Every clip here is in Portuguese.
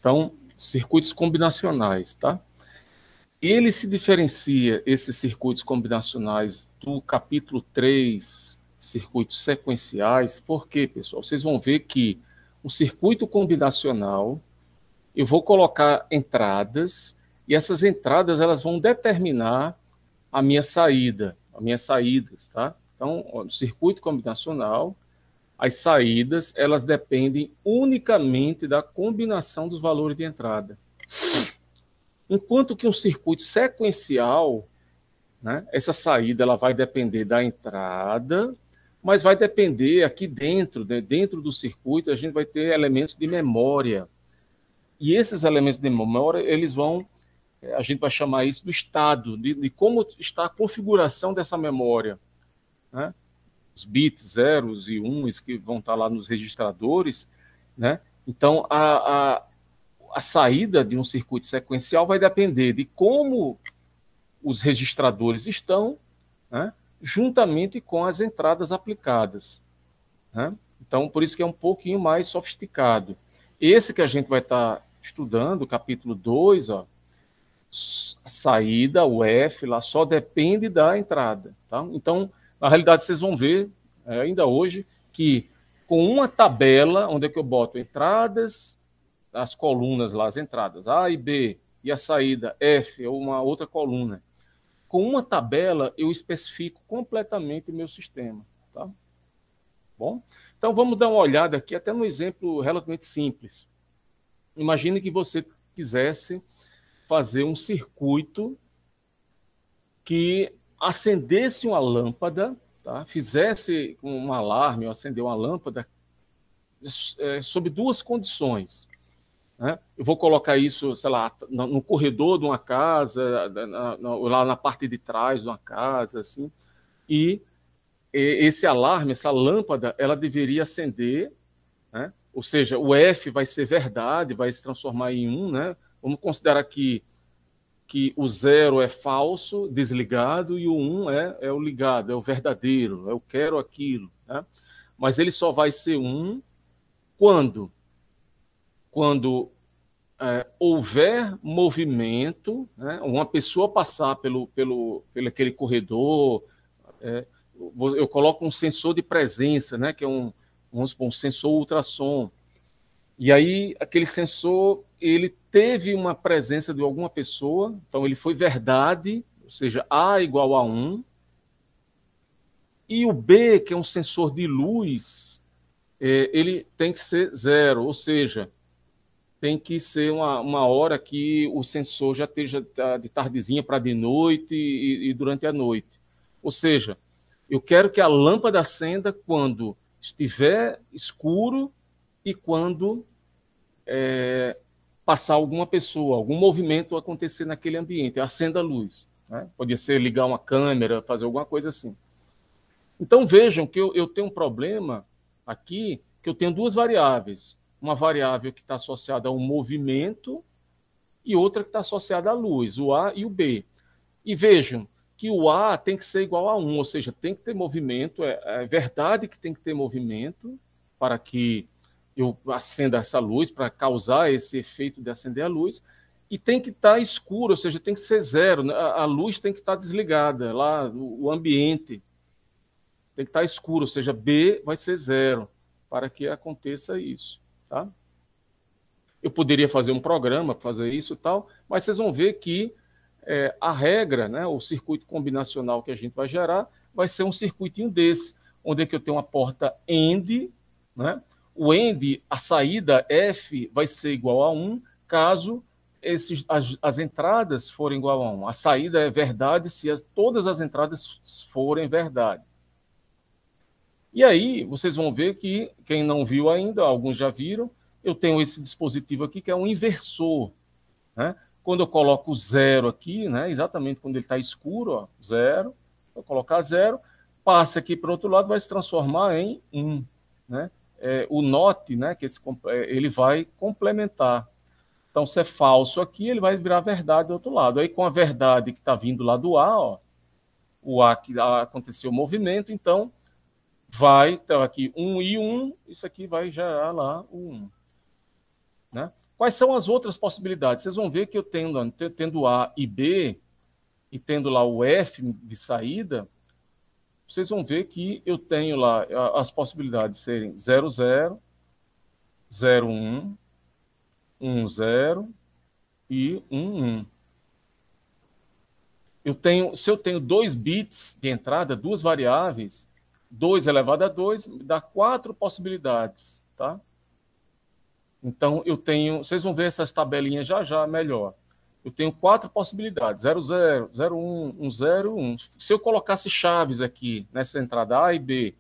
Então, circuitos combinacionais, tá? Ele se diferencia, esses circuitos combinacionais, do capítulo 3, circuitos sequenciais. Por quê, pessoal? Vocês vão ver que o circuito combinacional, eu vou colocar entradas, e essas entradas elas vão determinar a minha saída, as minhas saídas, tá? Então, no circuito combinacional, as saídas, elas dependem unicamente da combinação dos valores de entrada. Enquanto que um circuito sequencial, né, essa saída ela vai depender da entrada, mas vai depender aqui dentro, né, dentro do circuito, a gente vai ter elementos de memória. E esses elementos de memória, eles vão, a gente vai chamar isso do estado, de como está a configuração dessa memória, né? Os bits, zeros e uns que vão estar lá nos registradores, né? Então, a saída de um circuito sequencial vai depender de como os registradores estão, né, juntamente com as entradas aplicadas, né? Então, por isso que é um pouquinho mais sofisticado. Esse que a gente vai estar estudando, o capítulo 2, ó, a saída, o F, lá só depende da entrada, tá? Então, na realidade, vocês vão ver, ainda hoje, que com uma tabela, onde é que eu boto entradas, as colunas lá, as entradas A e B, e a saída F, ou uma outra coluna, com uma tabela, eu especifico completamente o meu sistema, tá? Bom, então vamos dar uma olhada aqui, até no exemplo relativamente simples. Imagine que você quisesse fazer um circuito que acendesse uma lâmpada, tá? Fizesse um alarme ou acender uma lâmpada sob duas condições, né? Eu vou colocar isso, sei lá, no corredor de uma casa, lá na parte de trás de uma casa, assim, e esse alarme, essa lâmpada, ela deveria acender, né? Ou seja, o F vai ser verdade, vai se transformar em 1, né? Vamos considerar que o 0 é falso, desligado, e o 1 é o ligado, é o verdadeiro, eu quero aquilo, né? Mas ele só vai ser 1 quando houver movimento, né? Uma pessoa passar pelo aquele corredor, eu coloco um sensor de presença, né? Que é vamos supor, um sensor ultrassom. E aí, aquele sensor, ele teve uma presença de alguma pessoa, então ele foi verdade, ou seja, A igual a 1. E o B, que é um sensor de luz, ele tem que ser 0, ou seja, tem que ser uma hora que o sensor já esteja de tardezinha para de noite e durante a noite. Ou seja, eu quero que a lâmpada acenda quando estiver escuro e quando passar alguma pessoa, algum movimento acontecer naquele ambiente, acenda a luz, né? Pode ser ligar uma câmera, fazer alguma coisa assim. Então vejam que eu tenho um problema aqui, que eu tenho duas variáveis. Uma variável que está associada ao movimento e outra que está associada à luz, o A e o B. E vejam que o A tem que ser igual a 1, ou seja, tem que ter movimento, é verdade que tem que ter movimento para que eu acenda essa luz, para causar esse efeito de acender a luz, e tem que estar escuro, ou seja, tem que ser 0, a luz tem que estar desligada, lá o ambiente tem que estar escuro, ou seja, B vai ser 0, para que aconteça isso, tá? Eu poderia fazer um programa para fazer isso e tal, mas vocês vão ver que a regra, né, o circuito combinacional que a gente vai gerar, vai ser um circuitinho desse, onde é que eu tenho uma porta AND, né? O AND, a saída F vai ser igual a 1, caso as entradas forem igual a 1. A saída é verdade se todas as entradas forem verdade. E aí, vocês vão ver que, quem não viu ainda, alguns já viram, eu tenho esse dispositivo aqui que é um inversor, né? Quando eu coloco 0 aqui, né, exatamente quando ele está escuro, ó, 0, vou colocar 0, passa aqui para o outro lado, vai se transformar em 1, né? O NOT, né, que ele vai complementar. Então, se é falso aqui, ele vai virar verdade do outro lado. Aí, com a verdade que está vindo lá do A, ó, o A que aconteceu o movimento, então vai, então aqui 1 e 1, isso aqui vai gerar lá o 1. né? Quais são as outras possibilidades? Vocês vão ver que eu tendo A e B, e tendo lá o F de saída, vocês vão ver que eu tenho lá as possibilidades de serem 0, 0, 0, 1, 1, 0 e 1, 1. Se eu tenho 2 bits de entrada, 2 variáveis, 2 elevado a 2 dá 4 possibilidades, tá? Então, vocês vão ver essas tabelinhas já melhor. Eu tenho 4 possibilidades, 0, 0, 0, 1, 1, 0, 1. Se eu colocasse chaves aqui, nessa entrada A e B,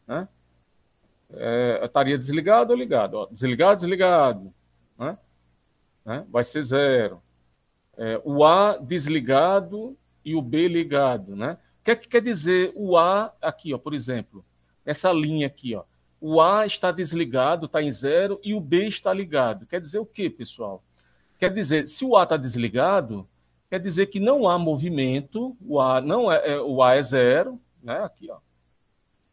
né, estaria desligado ou ligado? Ó, desligado, desligado. Né? Vai ser 0. O A desligado e o B ligado. Né? O que é que quer dizer o A aqui, ó, por exemplo? Essa linha aqui, ó. O A está desligado, está em 0, e o B está ligado. Quer dizer o quê, pessoal? Quer dizer, se o A está desligado, quer dizer que não há movimento, o A é 0, né? Aqui, ó.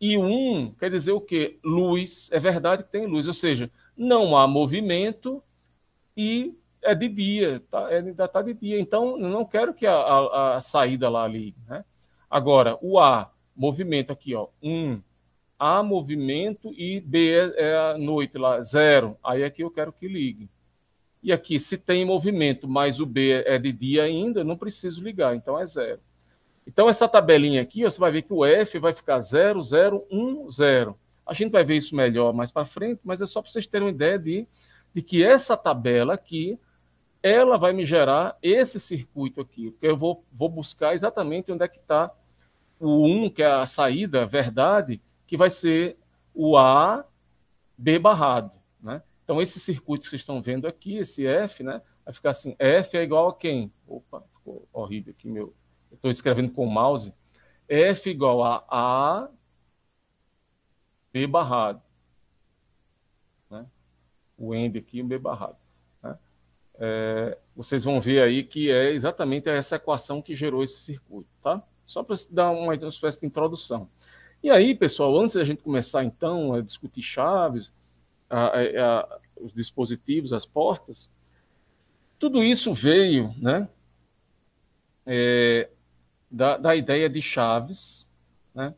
E 1 quer dizer o quê? Luz, é verdade que tem luz, ou seja, não há movimento e é de dia, tá? Ainda está de dia. Então, eu não quero que a saída lá ligue, né? Agora, o A, movimento aqui, ó, 1, A movimento e B é a noite lá, 0. Aí aqui eu quero que ligue. E aqui, se tem movimento, mas o B é de dia ainda, não preciso ligar, então é 0. Então, essa tabelinha aqui, ó, você vai ver que o F vai ficar 0, 0, 1, 0. A gente vai ver isso melhor mais para frente, mas é só para vocês terem uma ideia de que essa tabela aqui, ela vai me gerar esse circuito aqui, porque eu vou buscar exatamente onde é que está o 1, que é a saída, verdade, que vai ser o A, B barrado, né? Então, esse circuito que vocês estão vendo aqui, esse F, né, vai ficar assim, F é igual a quem? Opa, ficou horrível aqui, eu estou escrevendo com o mouse. F igual a B barrado. Né? O end aqui, o B barrado. Né? Vocês vão ver aí que é exatamente essa equação que gerou esse circuito, tá? Só para dar uma espécie de introdução. E aí, pessoal, antes da gente começar, então, a discutir chaves, os dispositivos, as portas, tudo isso veio, né, da ideia de chaves, né,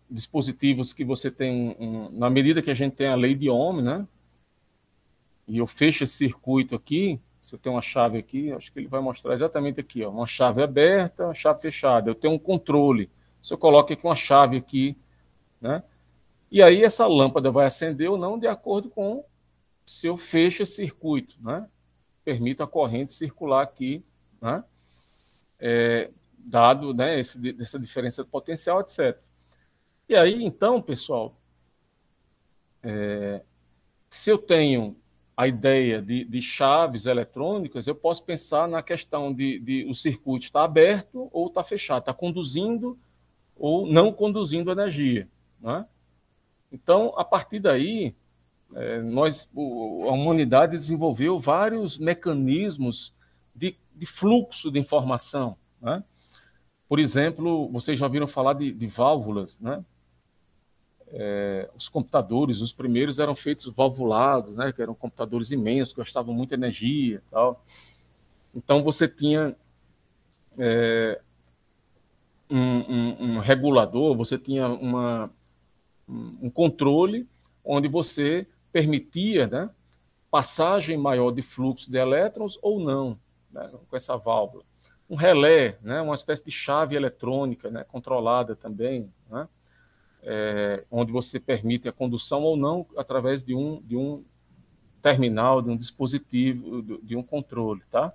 dispositivos que você tem, na medida que a gente tem a lei de Ohm, né, e eu fecho esse circuito aqui, se eu tenho uma chave aqui, acho que ele vai mostrar exatamente aqui, ó, uma chave aberta, uma chave fechada, eu tenho um controle, se eu coloco aqui uma chave aqui, né, e aí essa lâmpada vai acender ou não de acordo com se eu fecho esse circuito, né? Permito a corrente circular aqui, né? Dado, né, essa diferença de potencial, etc. E aí, então, pessoal, se eu tenho a ideia de chaves eletrônicas, eu posso pensar na questão de o circuito está aberto ou está fechado, está conduzindo ou não conduzindo energia, né? Então, a partir daí, a humanidade desenvolveu vários mecanismos de fluxo de informação, né? Por exemplo, vocês já ouviram falar de válvulas, né? Os computadores, os primeiros eram feitos valvulados, né? Que eram computadores imensos, que gastavam muita energia, tal. Então você tinha um regulador, você tinha um controle onde você permitia, né, passagem maior de fluxo de elétrons ou não, né, com essa válvula. Um relé, né, uma espécie de chave eletrônica, né, controlada também, né, onde você permite a condução ou não através de um terminal, de um dispositivo, de um controle, tá?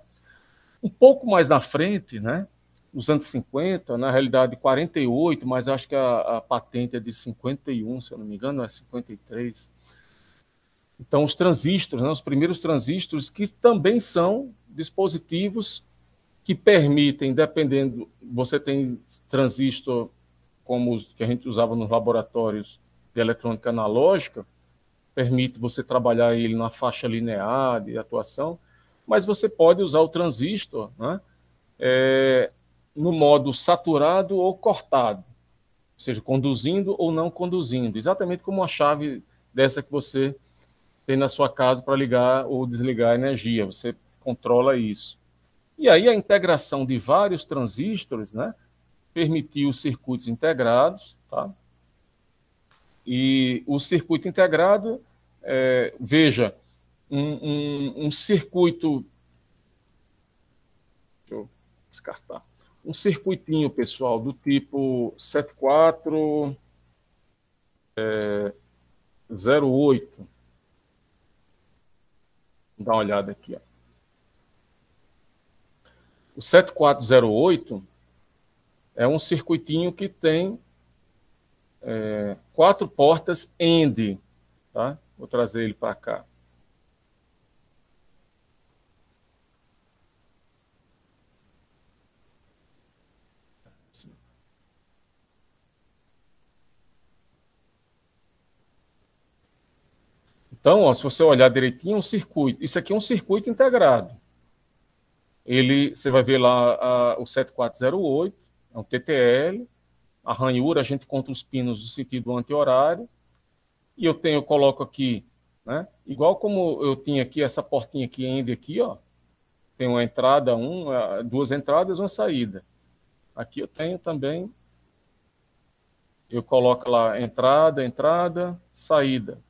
Um pouco mais na frente, né, nos anos 50, na realidade 48, mas acho que a patente é de 51, se eu não me engano, é 53. Então, os transistores, né, os primeiros transistores, que também são dispositivos que permitem, dependendo, você tem transistor como os que a gente usava nos laboratórios de eletrônica analógica, permite você trabalhar ele na faixa linear de atuação, mas você pode usar o transistor, né, no modo saturado ou cortado, ou seja, conduzindo ou não conduzindo, exatamente como uma chave dessa que você tem na sua casa para ligar ou desligar a energia. Você controla isso. E aí a integração de vários transistores, né, permitiu os circuitos integrados, tá? E o circuito integrado, veja, um circuito, deixa eu descartar, um circuitinho, pessoal, do tipo 7408. Dá uma olhada aqui, ó. O 7408 é um circuitinho que tem 4 portas AND, tá? Vou trazer ele para cá. Então, ó, se você olhar direitinho, um circuito. Isso aqui é um circuito integrado. Você vai ver lá o 7408, é um TTL. A ranhura, a gente conta os pinos no sentido anti-horário. E eu coloco aqui, né? Igual como eu tinha aqui, essa portinha aqui, AND aqui, ó. Tem uma entrada, duas entradas, uma saída. Aqui eu tenho também, eu coloco lá entrada, saída.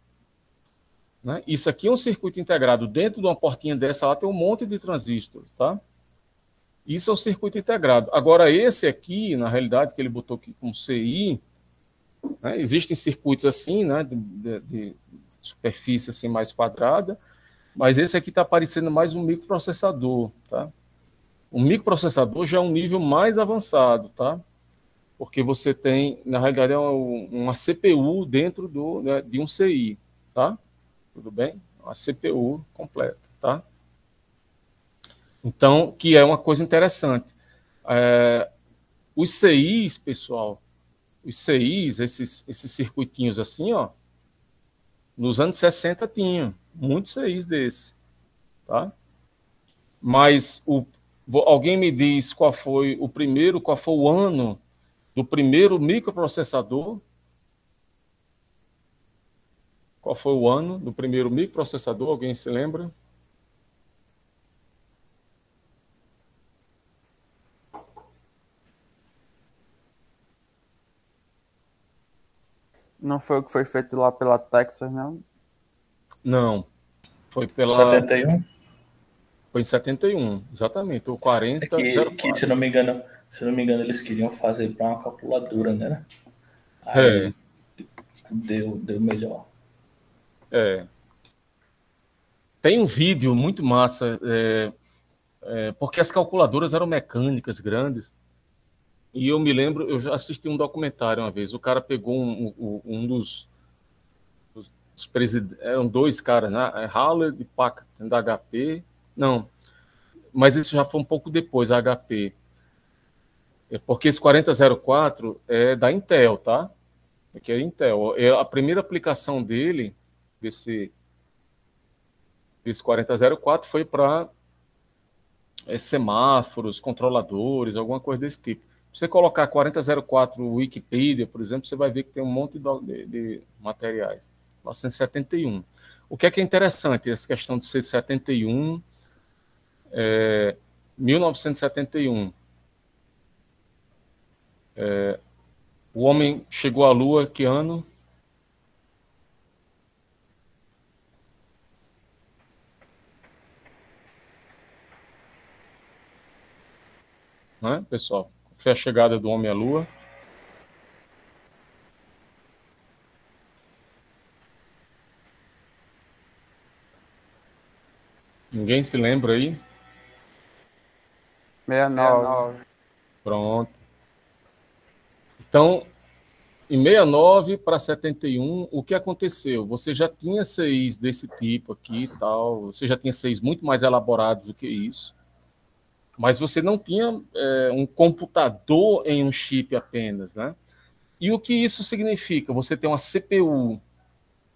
Né? Isso aqui é um circuito integrado. Dentro de uma portinha dessa lá tem um monte de transistores, tá? Isso é um circuito integrado. Agora, esse aqui, na realidade, que ele botou aqui com CI, né? Existem circuitos assim, né? De superfície assim mais quadrada, mas esse aqui está parecendo mais um microprocessador, tá? O microprocessador já é um nível mais avançado, tá? Porque você tem, na realidade, uma CPU dentro de um CI, tá? Tudo bem? Uma CPU completa, tá? Então, que é uma coisa interessante. Os CIs, pessoal, os CIs, esses circuitinhos assim, ó, nos anos 60 tinham muitos CIs desses, tá? Mas alguém me diz qual foi o ano do primeiro microprocessador? Qual foi o ano do primeiro microprocessador? Alguém se lembra? Não foi o que foi feito lá pela Texas, não? Não. Foi pela... 71? Foi em 71, exatamente. O 4004. Que, se não me engano, eles queriam fazer para uma calculadora, né? Aí deu melhor. Tem um vídeo muito massa, porque as calculadoras eram mecânicas grandes. E eu me lembro, eu já assisti um documentário uma vez. O cara pegou um dos presidentes, eram dois caras, né? Hewlett e Packard, da HP. Não, mas isso já foi um pouco depois, a HP. Porque esse 4004 é da Intel, tá? Aqui é Intel. A primeira aplicação dele, desse 4004, foi para semáforos, controladores, alguma coisa desse tipo. Se você colocar 4004 Wikipedia, por exemplo, você vai ver que tem um monte de materiais. 1971. O que é interessante, essa questão de ser 71, 1971. O homem chegou à Lua que ano? Né, pessoal? Foi a chegada do homem à Lua. Ninguém se lembra aí? 69. Pronto. Então, em 69 para 71, o que aconteceu? Você já tinha CIs desse tipo aqui e tal, você já tinha CIs muito mais elaborados do que isso, mas você não tinha um computador em um chip apenas, né? E o que isso significa? Você tem uma CPU,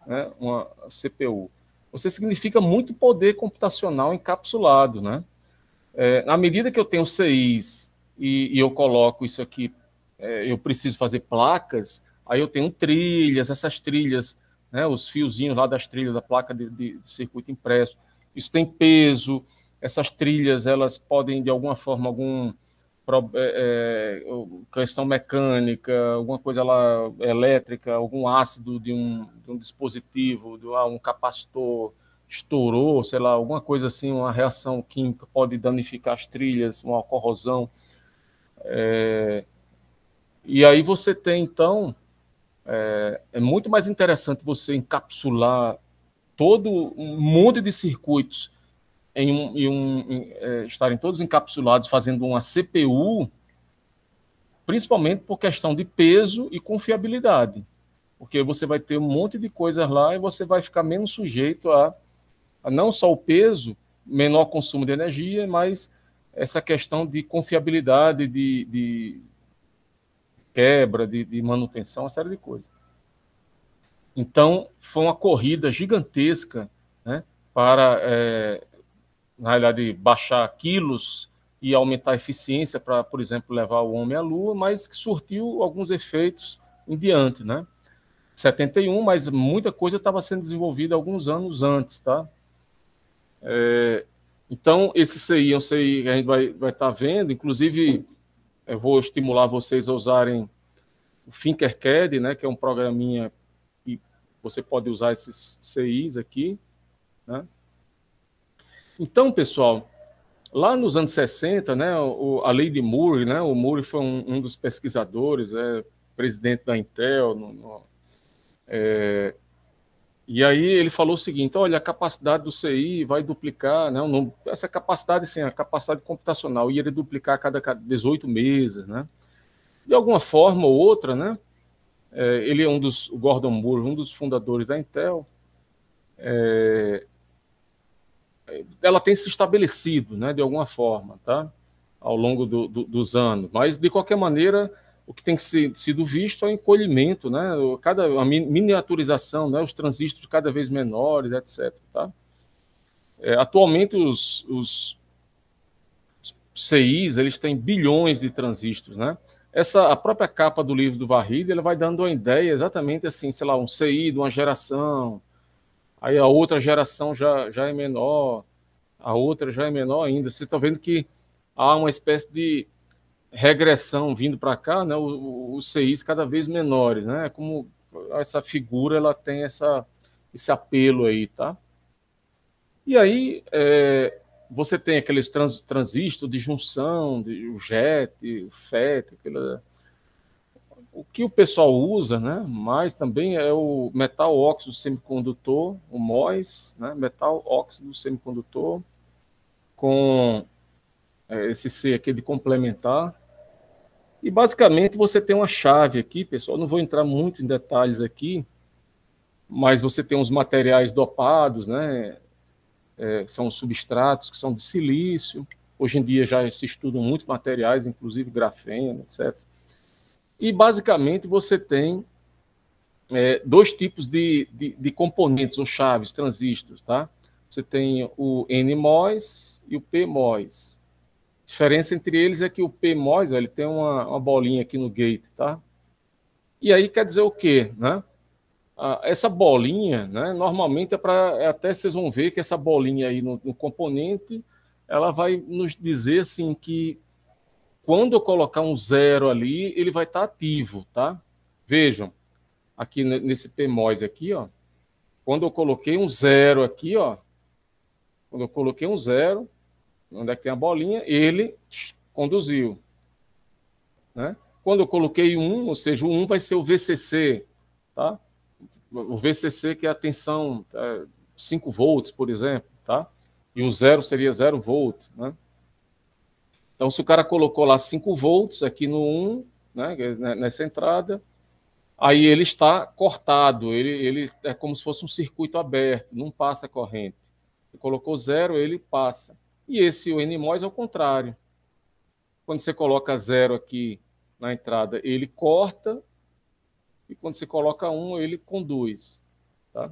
né? Uma CPU. Você significa muito poder computacional encapsulado, né? À medida que eu tenho CIs e eu coloco isso aqui, eu preciso fazer placas, aí eu tenho trilhas, essas trilhas né, os fiozinhos lá das trilhas da placa de circuito impresso. Isso tem peso, essas trilhas elas podem, de alguma forma, questão mecânica, alguma coisa lá elétrica, algum ácido de um dispositivo, um capacitor estourou, sei lá, alguma coisa assim, uma reação química pode danificar as trilhas, uma corrosão. E aí você tem, então, é muito mais interessante você encapsular todo um monte de circuitos estarem todos encapsulados fazendo uma CPU, principalmente por questão de peso e confiabilidade, porque você vai ter um monte de coisas lá e você vai ficar menos sujeito a não só o peso, menor consumo de energia, mas essa questão de confiabilidade, de quebra, de manutenção, uma série de coisas. Então, foi uma corrida gigantesca, né, para, na realidade, baixar quilos e aumentar a eficiência para, por exemplo, levar o homem à Lua, mas que surtiu alguns efeitos em diante, né? 71, mas muita coisa estava sendo desenvolvida alguns anos antes, tá? Então, esse CI é um CI que a gente vai estar vendo, inclusive, eu vou estimular vocês a usarem o Tinkercad, né, que é um programinha que você pode usar esses CIs aqui, né? Então, pessoal, lá nos anos 60, né, a lei de Moore, né, o Moore foi um dos pesquisadores, presidente da Intel, e aí ele falou o seguinte: olha, a capacidade do CI vai duplicar, né, essa capacidade, sim, a capacidade computacional ia duplicar a cada 18 meses, né? De alguma forma ou outra, né, ele é o Gordon Moore, um dos fundadores da Intel, ela tem se estabelecido, né, de alguma forma, tá, ao longo dos anos. Mas, de qualquer maneira, o que tem sido visto é o encolhimento, né, a miniaturização, né, os transistores cada vez menores, etc. Tá? Atualmente, os CIs eles têm bilhões de transistores, né? A própria capa do livro do Vahid, ela vai dando uma ideia exatamente assim, sei lá, um CI de uma geração, aí a outra geração já é menor, a outra já é menor ainda. Você está vendo que há uma espécie de regressão vindo para cá, né? Os CIs cada vez menores, né? Como essa figura ela tem esse apelo aí, tá? E aí você tem aqueles transistores de junção, o JET, o FET, o que o pessoal usa, né? Mas também é o metal óxido semicondutor, o MOS, né? Metal óxido semicondutor, com esse C aqui de complementar. E basicamente você tem uma chave aqui, pessoal. Não vou entrar muito em detalhes aqui, mas você tem os materiais dopados, né? São substratos que são de silício. Hoje em dia já se estudam muitos materiais, inclusive grafeno, etc. E basicamente você tem dois tipos de componentes ou chaves, transistores, tá? Você tem o NMOS e o PMOS. A diferença entre eles é que o PMOS ele tem uma bolinha aqui no gate, tá? E aí quer dizer o quê, né? Essa bolinha, né, normalmente até vocês vão ver que essa bolinha aí no componente, ela vai nos dizer assim que quando eu colocar um 0 ali, ele vai estar ativo, tá? Vejam, aqui nesse PMOS aqui, ó, quando eu coloquei um 0 aqui, ó, quando eu coloquei um 0, onde é que tem a bolinha, ele conduziu, né? Quando eu coloquei 1, ou seja, o 1 vai ser o VCC, tá? O VCC, que é a tensão 5 volts, por exemplo, tá? E o 0 seria 0 volts, né? Então, se o cara colocou lá 5 volts aqui no 1, né, nessa entrada, aí ele está cortado, ele é como se fosse um circuito aberto, não passa corrente. Se colocou 0, ele passa. E o NMOS é o contrário. Quando você coloca 0 aqui na entrada, ele corta, e quando você coloca 1, ele conduz. Tá?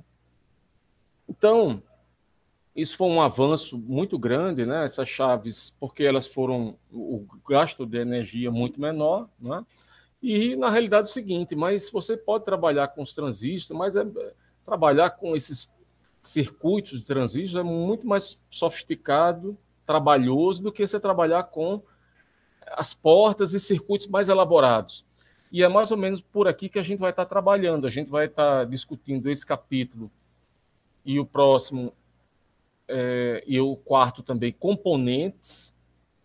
Então, isso foi um avanço muito grande, né? Essas chaves, porque elas foram o gasto de energia muito menor, né? E na realidade é o seguinte, mas você pode trabalhar com os transistores, mas trabalhar com esses circuitos de transistores é muito mais sofisticado, trabalhoso, do que você trabalhar com as portas e circuitos mais elaborados. E é mais ou menos por aqui que a gente vai estar trabalhando. A gente vai estar discutindo esse capítulo e o próximo, e o quarto também, componentes,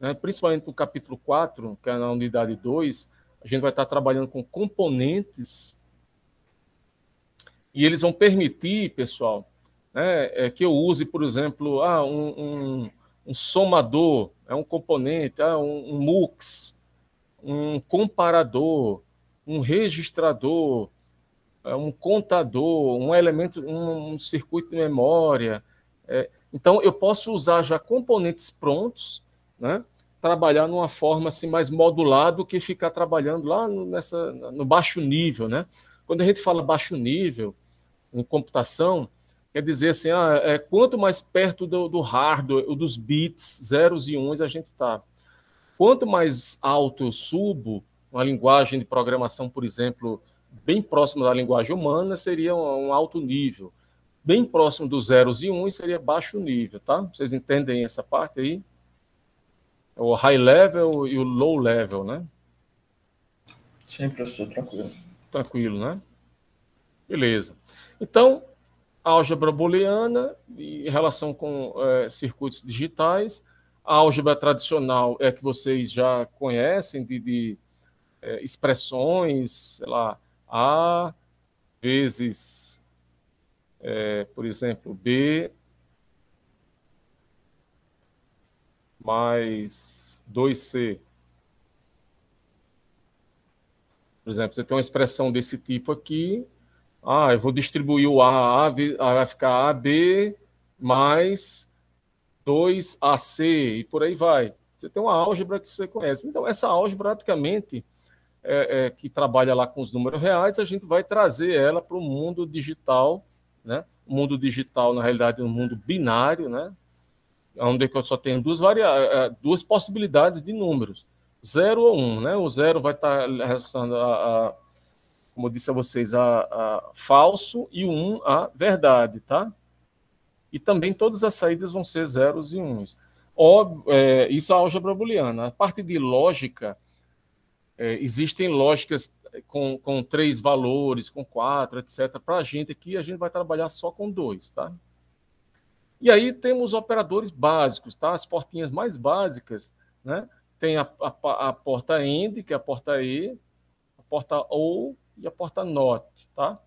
né? Principalmente no capítulo 4, que é na unidade 2, a gente vai estar trabalhando com componentes e eles vão permitir, pessoal, né, que eu use, por exemplo, um somador, um componente, um mux, um comparador, um registrador, um contador, um elemento, um circuito de memória. Então, eu posso usar já componentes prontos, né, trabalhar numa forma assim, mais modular do que ficar trabalhando lá no baixo nível. Né? Quando a gente fala baixo nível, em computação, quer dizer assim, quanto mais perto do hardware, dos bits, zeros e uns, a gente está. Quanto mais alto eu subo, uma linguagem de programação, por exemplo, bem próxima da linguagem humana, seria um alto nível. Bem próximo dos zeros e uns seria baixo nível, tá? Vocês entendem essa parte aí? O high level e o low level, né? Sim, professor, tranquilo. Tranquilo, né? Beleza. Então, álgebra booleana, em relação com circuitos digitais. A álgebra tradicional é que vocês já conhecem, de expressões, sei lá, A vezes, por exemplo, B mais 2C. Por exemplo, você tem uma expressão desse tipo aqui. Eu vou distribuir o A vai ficar AB mais 2AC, e por aí vai. Você tem uma álgebra que você conhece. Então, essa álgebra, praticamente, que trabalha lá com os números reais, a gente vai trazer ela para o mundo digital, né? O mundo digital, na realidade, é um mundo binário, né? Onde eu só tenho duas possibilidades de números, 0 ou 1, né? O 0 vai estar relacionado como eu disse a vocês, a falso, e o 1 a verdade, tá? E também todas as saídas vão ser zeros e uns. Isso é a álgebra booleana. A parte de lógica, existem lógicas com 3 valores, com 4, etc. Para a gente aqui, a gente vai trabalhar só com 2, tá? E aí temos operadores básicos, tá? As portinhas mais básicas, né? Tem a porta AND, que é a porta E, a porta OR e a porta NOT, tá?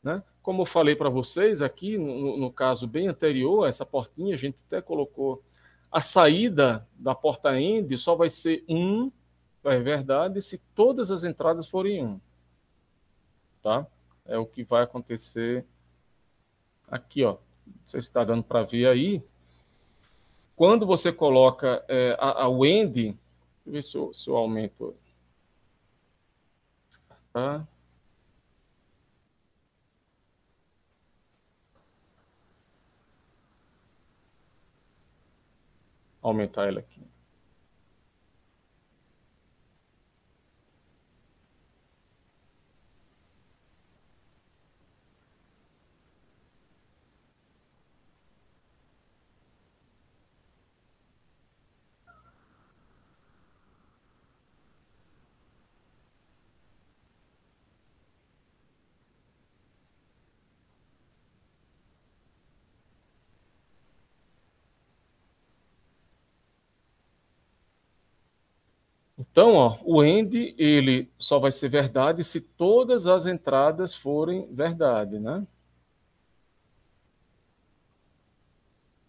Né? Como eu falei para vocês aqui, no caso bem anterior, essa portinha, a gente até colocou a saída da porta AND só vai ser 1, é verdade, se todas as entradas forem 1. Tá? É o que vai acontecer aqui, ó. Não sei se está dando para ver aí. Quando você coloca o AND, deixa eu ver se eu aumento. Tá? Aumentar ela aqui. Então, ó, o AND ele só vai ser verdade se todas as entradas forem verdade, né?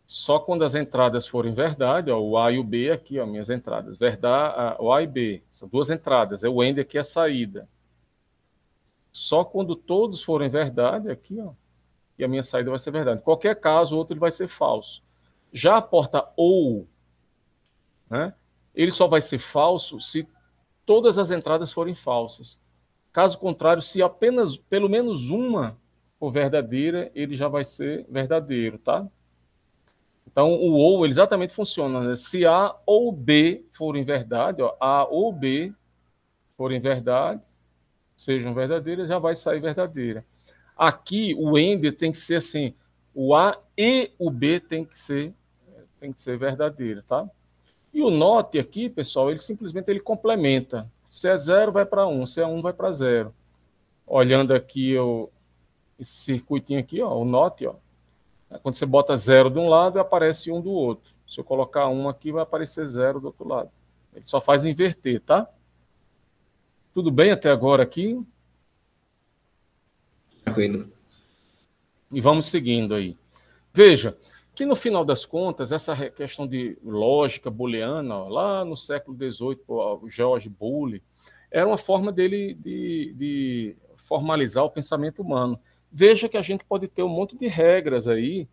Só quando as entradas forem verdade, ó, o A e o B aqui, ó, minhas entradas, verdade, o A e B, são duas entradas, o AND aqui é a saída. Só quando todos forem verdade, aqui, ó, e a minha saída vai ser verdade. Em qualquer caso, o outro ele vai ser falso. Já a porta OR, né, ele só vai ser falso se todas as entradas forem falsas. Caso contrário, se apenas, pelo menos uma for verdadeira, ele já vai ser verdadeiro, tá? Então, o ou ele exatamente funciona, né? Se A ou B forem verdade, ó, A ou B forem verdade, sejam verdadeiras, já vai sair verdadeira. Aqui, o AND tem que ser assim, o A e o B tem que ser verdadeiro, tá? E o NOT aqui, pessoal, ele simplesmente ele complementa. Se é 0, vai para 1, se é 1, vai para 0. Olhando aqui esse circuitinho aqui, ó, o NOT, ó, quando você bota 0 de um lado, aparece 1 do outro. Se eu colocar 1 aqui, vai aparecer 0 do outro lado. Ele só faz inverter, tá? Tudo bem até agora aqui? Tranquilo. E vamos seguindo aí. Veja que, no final das contas, essa questão de lógica booleana, ó, lá no século XVIII, o George Boole, era uma forma dele de formalizar o pensamento humano. Veja que a gente pode ter um monte de regras aí,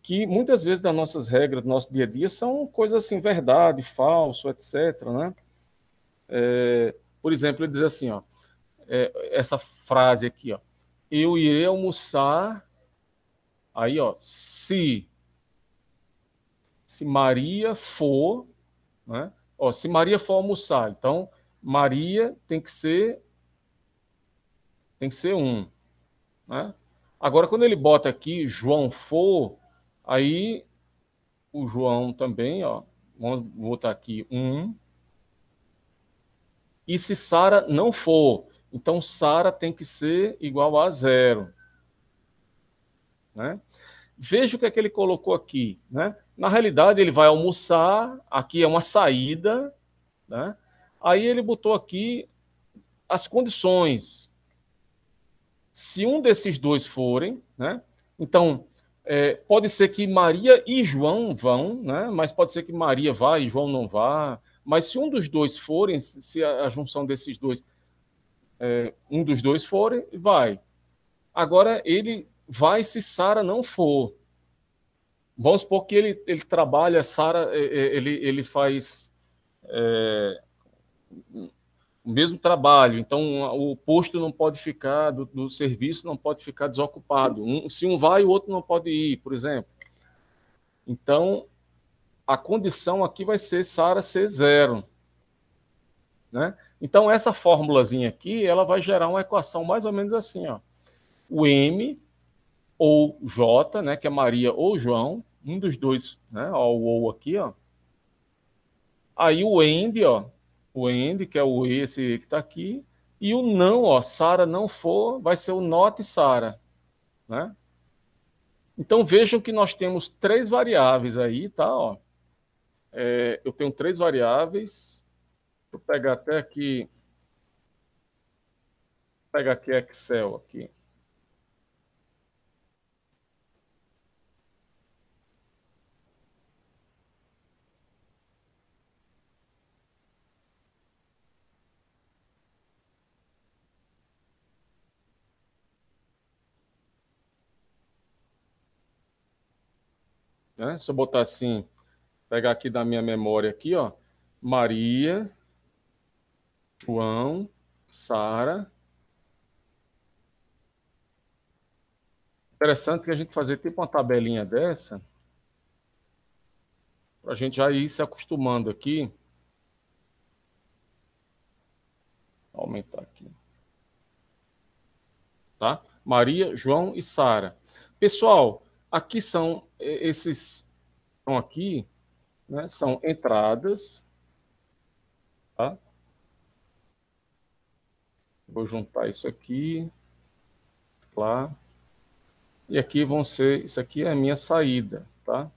que muitas vezes das nossas regras do nosso dia a dia são coisas assim, verdade, falso, etc., né? Por exemplo, ele diz assim, ó, essa frase aqui, ó, eu irei almoçar, aí, ó, se Maria for, né? Ó, se Maria for almoçar, então Maria tem que ser um, né? Agora, quando ele bota aqui João for, aí o João também, ó, vamos botar aqui um. E se Sara não for, então Sara tem que ser igual a 0, né? Veja o que é que ele colocou aqui, né? Na realidade, ele vai almoçar, aqui é uma saída, né? Aí ele botou aqui as condições. Se um desses dois forem, né? Então, pode ser que Maria e João vão, né? Mas pode ser que Maria vá e João não vá. Mas se um dos dois forem, se a junção desses dois, um dos dois forem, vai. Agora, ele vai se Sara não for. Vamos supor que ele trabalha, Sara, ele faz o mesmo trabalho, então o posto não pode ficar, do serviço não pode ficar desocupado. Se um vai, o outro não pode ir, por exemplo. Então, a condição aqui vai ser Sara ser 0. Né? Então, essa formulazinha aqui, ela vai gerar uma equação mais ou menos assim, ó. O M ou J, né, que é Maria ou João, um dos dois, né, ó, o ou aqui, ó. Aí o AND, ó, o AND, que é o esse que está aqui, e o não, ó, Sara não for, vai ser o not Sara, né? Então vejam que nós temos 3 variáveis aí, tá? Ó. Eu tenho 3 variáveis. Vou pegar até aqui, pegar aqui Excel aqui. Né? Se eu botar assim, pegar aqui da minha memória aqui, ó, Maria, João, Sara. Interessante que a gente fazer tipo uma tabelinha dessa, para a gente já ir se acostumando aqui. Vou aumentar aqui. Tá? Maria, João e Sara. Pessoal, aqui são esses, estão aqui, né, são entradas, tá? Vou juntar isso aqui, lá. E aqui vão ser, isso aqui é a minha saída, tá?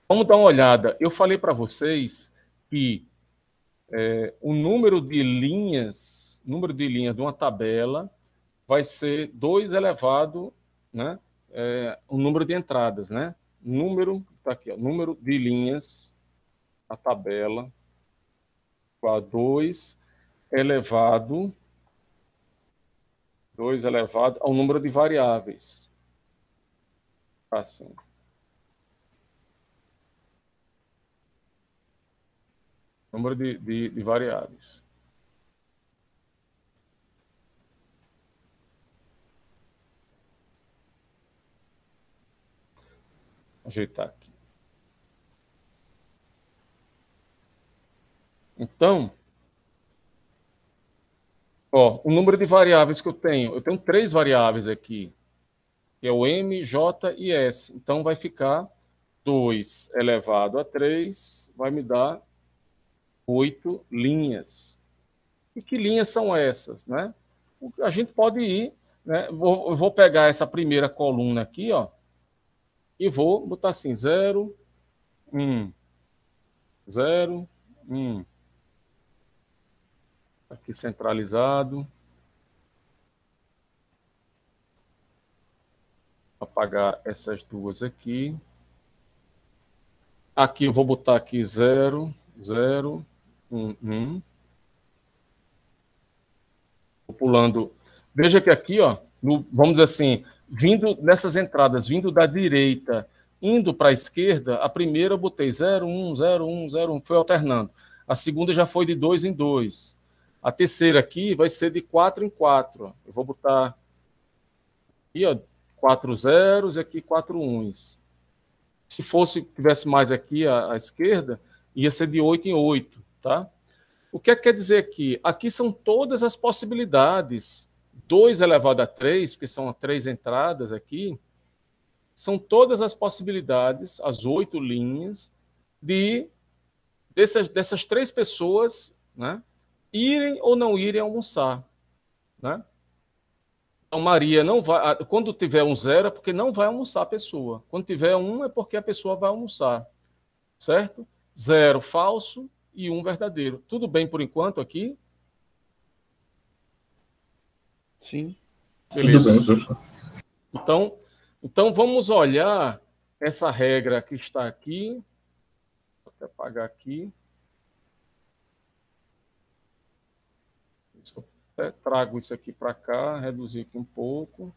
Vamos dar uma olhada. Eu falei para vocês que o número de linhas de uma tabela vai ser 2 elevado, né? O número de entradas, né? Tá aqui, ó, número de linhas da tabela igual a 2 elevado ao número de variáveis. Assim. Número de variáveis. Ajeitar aqui. Então, Ó, o número de variáveis que eu tenho 3 variáveis aqui, que é o M, J e S. Então, vai ficar 2 elevado a 3, vai me dar 8 linhas. E que linhas são essas, né? A gente pode ir, né? Eu vou pegar essa primeira coluna aqui, ó, e vou botar assim, 0, 1, 0, 1. Aqui centralizado. Apagar essas duas aqui. Aqui eu vou botar aqui 0, 0, 1, 1. Vou pulando. Veja que aqui, ó, vamos dizer assim, vindo nessas entradas, vindo da direita, indo para a esquerda, a primeira eu botei 0, 1, 0, 1, 0, 1, foi alternando. A segunda já foi de 2 em 2. A terceira aqui vai ser de 4 em 4. Ó. Eu vou botar aqui, ó, 4 zeros e aqui 4 uns. Se tivesse mais aqui à esquerda, ia ser de 8 em 8, tá? O que é que quer dizer aqui? Aqui são todas as possibilidades. 2 elevado a 3, porque são 3 entradas aqui, são todas as possibilidades, as 8 linhas, dessas 3 pessoas, né, irem ou não irem almoçar. Né? Então, Maria não vai. Quando tiver um 0, é porque não vai almoçar a pessoa. Quando tiver 1, é porque a pessoa vai almoçar. Certo? 0 falso e 1 verdadeiro. Tudo bem por enquanto aqui? Sim. Beleza. Tudo bem, professor. Então vamos olhar essa regra que está aqui. Vou até apagar aqui. Eu trago isso aqui para cá, reduzir aqui um pouco.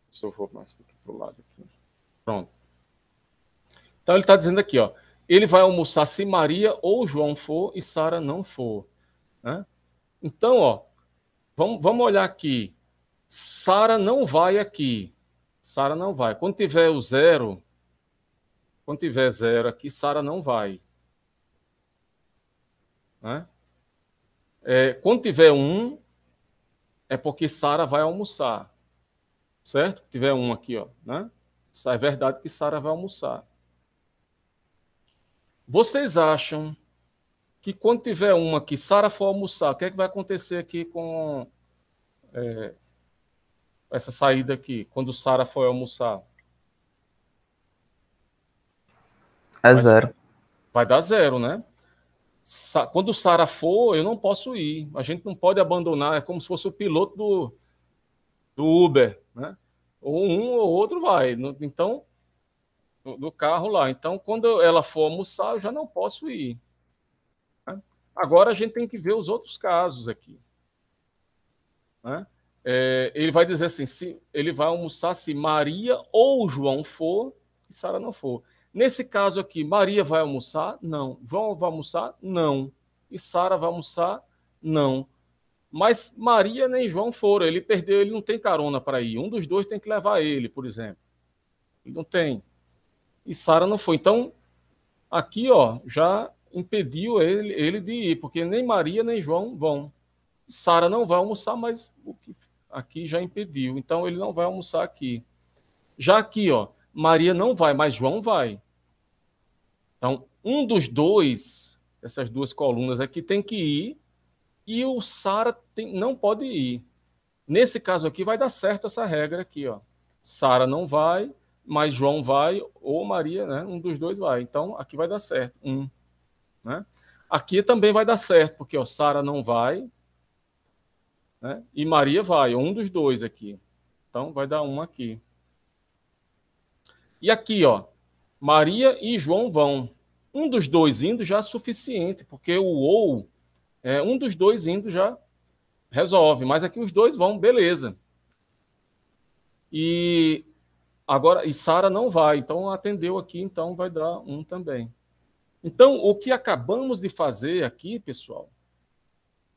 Se eu for mais para o lado aqui. Pronto. Então ele está dizendo aqui, ó, ele vai almoçar se Maria ou João for e Sara não for. Né? Então, ó, vamos olhar aqui. Sara não vai aqui. Sara não vai. Quando tiver o 0, quando tiver 0 aqui, Sara não vai. Né? Quando tiver 1, é porque Sara vai almoçar. Certo? Se tiver 1 aqui, ó, né? É verdade que Sara vai almoçar. Vocês acham que quando tiver 1 aqui, Sara for almoçar, o que é que vai acontecer aqui com essa saída aqui, quando Sara for almoçar? É 0. Vai dar 0, né? Quando Sara for, eu não posso ir. A gente não pode abandonar, é como se fosse o piloto do Uber, né? Ou um ou outro vai. Então, do carro lá. Então, quando ela for almoçar, eu já não posso ir. Né? Agora a gente tem que ver os outros casos aqui. Né? Ele vai dizer assim, se ele vai almoçar se Maria ou João for e Sara não for. Nesse caso aqui, Maria vai almoçar? Não. João vai almoçar? Não. E Sara vai almoçar? Não. Mas Maria nem João foram. Ele perdeu, ele não tem carona para ir. Um dos dois tem que levar ele, por exemplo. Ele não tem. E Sara não foi. Então, aqui, ó, já impediu ele de ir, porque nem Maria nem João vão. Sara não vai almoçar, mas aqui já impediu. Então, ele não vai almoçar aqui. Já aqui, ó, Maria não vai, mas João vai. Então, um dos dois, essas duas colunas aqui, tem que ir e o Sara não pode ir. Nesse caso aqui, vai dar certo essa regra aqui, ó. Sara não vai, mas João vai, ou Maria, né? Um dos dois vai. Então, aqui vai dar certo. Né? Aqui também vai dar certo, porque ó, Sara não vai, né? E Maria vai, um dos dois aqui. Então, vai dar 1 aqui. E aqui, ó, Maria e João vão. Um dos dois indo já é suficiente, porque o ou, um dos dois indo já resolve. Mas aqui os dois vão, beleza. E agora, e Sara não vai, então atendeu aqui, então vai dar 1 também. Então, o que acabamos de fazer aqui, pessoal,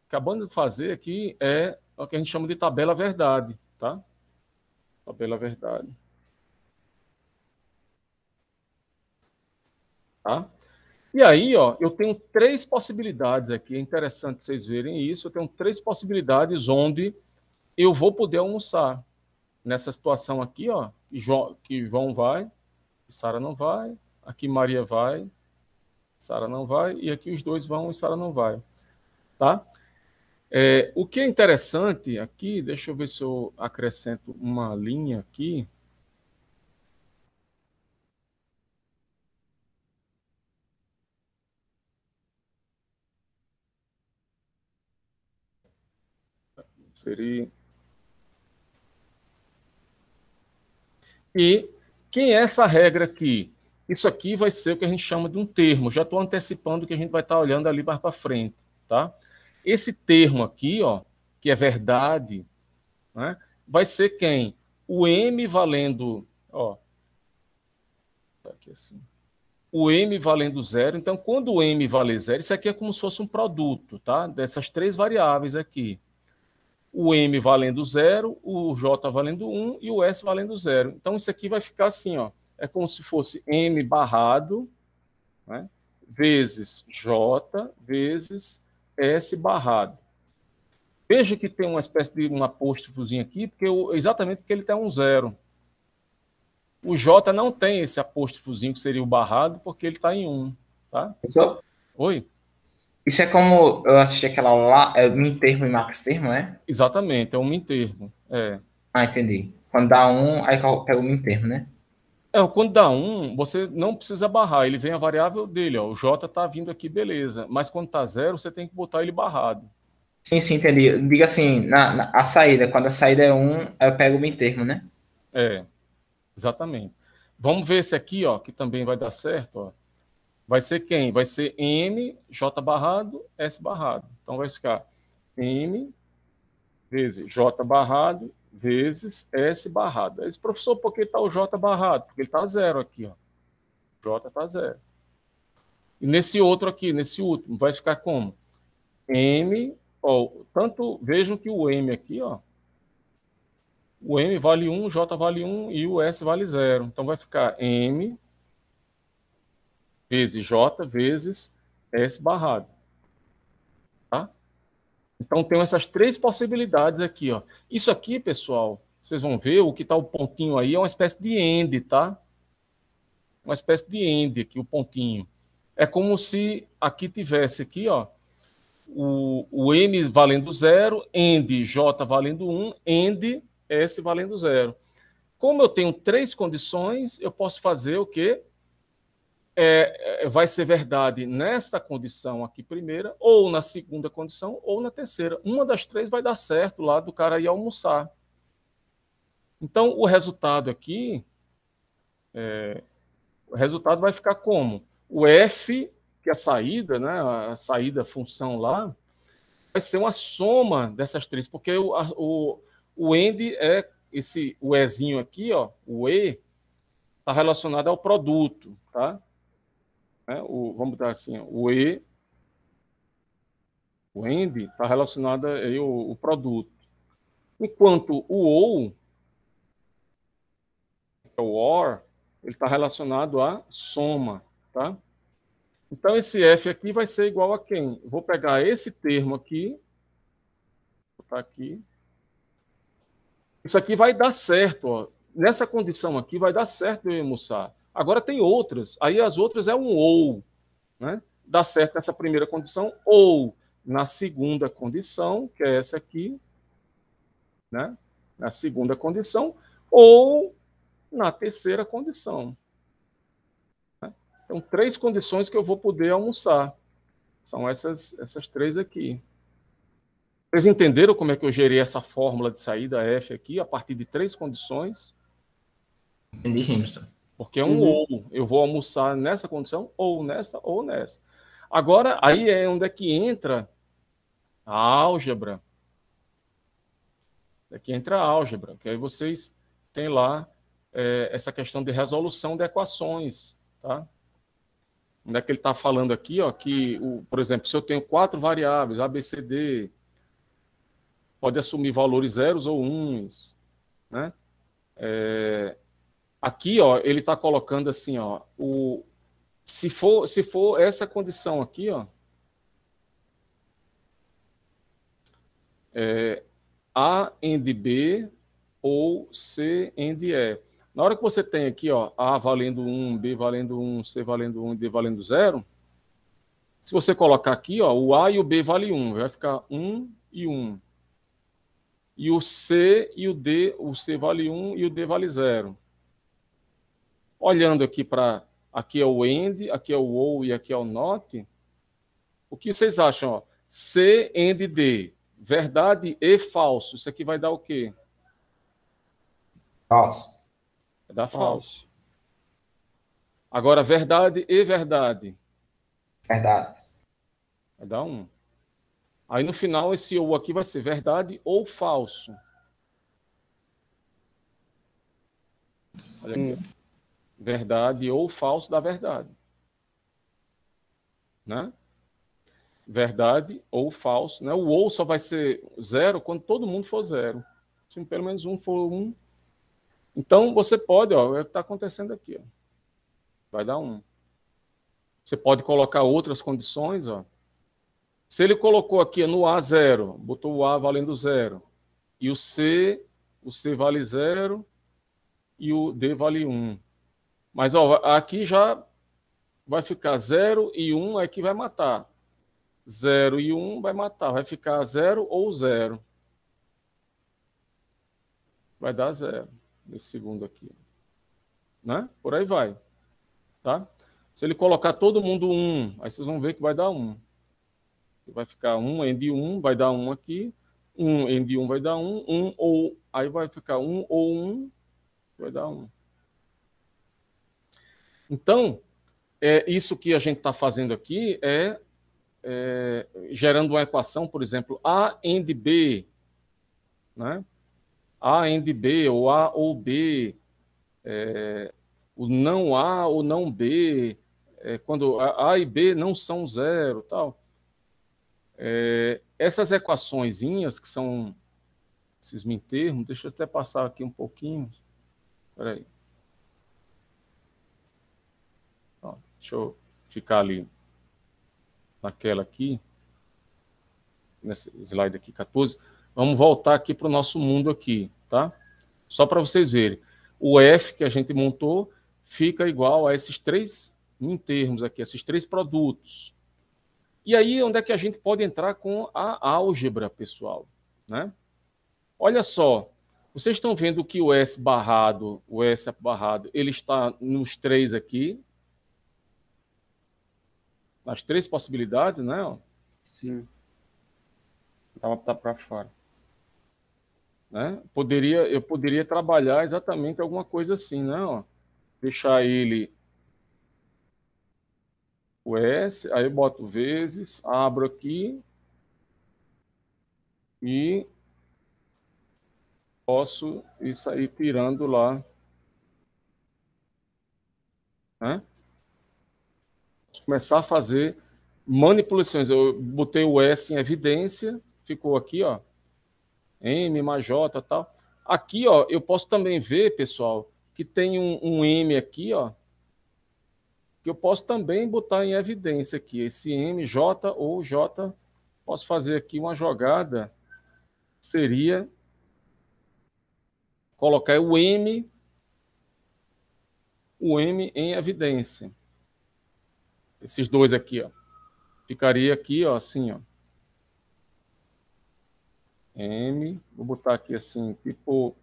acabamos de fazer aqui é o que a gente chama de tabela verdade, tá? Tabela verdade. Tá? E aí, ó, eu tenho 3 possibilidades aqui. É interessante vocês verem isso. Eu tenho 3 possibilidades onde eu vou poder almoçar. Nessa situação aqui, ó, que João vai, Sara não vai. Aqui Maria vai, Sara não vai. E aqui os dois vão e Sara não vai. Tá? O que é interessante aqui, deixa eu ver se eu acrescento uma linha aqui. Seria. E quem é essa regra aqui? Isso aqui vai ser o que a gente chama de um termo. Já estou antecipando o que a gente vai estar olhando ali mais para frente, tá? Esse termo aqui, ó, que é verdade, né, vai ser quem? O M valendo, ó, tá aqui assim. O M valendo zero. Então, quando o M vale zero, isso aqui é como se fosse um produto, tá? Dessas 3 variáveis aqui. O M valendo zero, o J valendo 1 e o S valendo zero. Então, isso aqui vai ficar assim, ó. É como se fosse M barrado, né, vezes J, vezes S barrado. Veja que tem uma espécie de um apóstrofozinho aqui, exatamente porque ele tem um zero. O J não tem esse apóstrofozinho, que seria o barrado, porque ele está em 1. Tá? Oi? Isso é como eu assisti aquela lá, min termo e max termo, é? Exatamente, é um min termo. Entendi. Quando dá 1, aí pega o min termo, né? Quando dá 1, você não precisa barrar, ele vem a variável dele, ó, o J está vindo aqui, beleza. Mas quando está 0, você tem que botar ele barrado. Sim, entendi. Diga assim, a saída, quando a saída é 1, aí eu pego o min termo, né? Exatamente. Vamos ver esse aqui, ó, que também vai dar certo, ó. Vai ser quem? Vai ser M, J barrado, S barrado. Então vai ficar M vezes J barrado vezes S barrado. Aí, professor, por que está o J barrado? Porque ele está 0 aqui, ó. J está 0. E nesse outro aqui, nesse último, vai ficar como? M, ó, tanto, vejam que o M aqui, ó, o M vale 1, o J vale 1 e o S vale 0. Então vai ficar M vezes J vezes S barrado. Tá? Então tem essas 3 possibilidades aqui, ó. Isso aqui, pessoal, vocês vão ver, o que está o pontinho aí é uma espécie de end, tá? Uma espécie de end aqui, o pontinho. É como se aqui tivesse aqui, ó, o M valendo 0, end J valendo 1, end S valendo 0. Como eu tenho 3 condições, eu posso fazer o quê? Vai ser verdade nesta condição aqui primeira, ou na segunda condição, ou na terceira. Uma das 3 vai dar certo lá do cara ir almoçar. Então, o resultado aqui, o resultado vai ficar como? O F, que é a saída, né, a saída função lá, vai ser uma soma dessas 3, porque o end é o Ezinho aqui, ó, o E, está relacionado ao produto, tá? Vamos botar assim, o E, o end, está relacionado aí o produto. Enquanto o OU, que é o OR, ele está relacionado à soma, tá? Então, esse F aqui vai ser igual a quem? Eu vou pegar esse termo aqui, vou botar aqui. Isso aqui vai dar certo, ó. Nessa condição aqui vai dar certo eu almoçar. Agora tem outras, aí as outras é um ou, né? Dá certo nessa primeira condição, ou na segunda condição, que é essa aqui, né? Na segunda condição, ou na terceira condição. Né? Então, 3 condições que eu vou poder almoçar. São essas 3 aqui. Vocês entenderam como é que eu gerei essa fórmula de saída F aqui, a partir de 3 condições? Entendi sim, professor. Porque é um ou. Eu vou almoçar nessa condição, ou nessa, ou nessa. Agora, aí é onde é que entra a álgebra. Aqui entra a álgebra, que aí vocês têm lá essa questão de resolução de equações, tá? Onde é que ele está falando aqui, ó, que, por exemplo, se eu tenho 4 variáveis, A, B, C, D, pode assumir valores zeros ou uns, né? Aqui, ó, ele está colocando assim, ó, se for essa condição aqui, ó, A AND B ou C AND E. Na hora que você tem aqui, ó, A valendo 1, B valendo 1, C valendo 1 e D valendo 0, se você colocar aqui, ó, o A e o B vale 1, vai ficar 1 e 1. E o C e o D, o C vale 1 e o D vale 0. Olhando aqui para... Aqui é o AND, aqui é o OU e aqui é o NOT. O que vocês acham? Ó? C AND D, verdade e falso. Isso aqui vai dar o quê? Falso. Vai dar falso. Agora, verdade e verdade. Verdade. Vai dar 1. Aí, no final, esse OU aqui vai ser verdade ou falso. Olha aqui. Verdade ou falso dá verdade. Né? Verdade ou falso. Né? O ou só vai ser 0 quando todo mundo for 0. Se pelo menos um for 1. Então, você pode, ó, é o que está acontecendo aqui. Ó. Vai dar 1. Você pode colocar outras condições. Ó. Se ele colocou aqui no A 0, botou o A valendo 0, e o C vale 0 e o D vale 1. Mas ó, aqui já vai ficar 0 e 1, aqui vai matar. 0 e 1 vai matar. Vai ficar 0 ou 0. Vai dar 0. Nesse segundo aqui. Né? Por aí vai. Tá? Se ele colocar todo mundo 1, aí vocês vão ver que vai dar 1. Vai ficar 1 AND 1, vai dar 1 aqui. 1 AND 1 vai dar 1. 1 ou... Aí vai ficar 1 ou 1, vai dar 1. Então, isso que a gente está fazendo aqui é gerando uma equação, por exemplo, A AND B, né? A AND B, ou A ou B, o não A ou não B, quando A e B não são 0, tal. Essas equaçõezinhas, que são esses mintermos, deixa eu até passar aqui um pouquinho. Espera aí. Deixa eu ficar ali naquela aqui, nesse slide aqui, 14. Vamos voltar aqui para o nosso mundo aqui, tá? Só para vocês verem. O F que a gente montou fica igual a esses 3 mintermos aqui, esses 3 produtos. E aí, onde é que a gente pode entrar com a álgebra, pessoal? Né? Olha só, vocês estão vendo que o S barrado, ele está nos 3 aqui, nas 3 possibilidades, né? Sim. Dá para fora. Né? Eu poderia trabalhar exatamente alguma coisa assim, né? Ó, deixar ele o S, aí eu boto vezes, abro aqui e posso ir sair tirando lá, né? Começar a fazer manipulações. Eu botei o S em evidência, ficou aqui, ó, M mais J, tal. Aqui, ó, eu posso também ver, pessoal, que tem um M aqui, ó, que eu posso também botar em evidência aqui, esse M, J ou J. Posso fazer aqui uma jogada, seria colocar o M em evidência. Esses dois aqui, ó. Ficaria aqui, ó, assim, ó. M, vou botar aqui assim, tipo...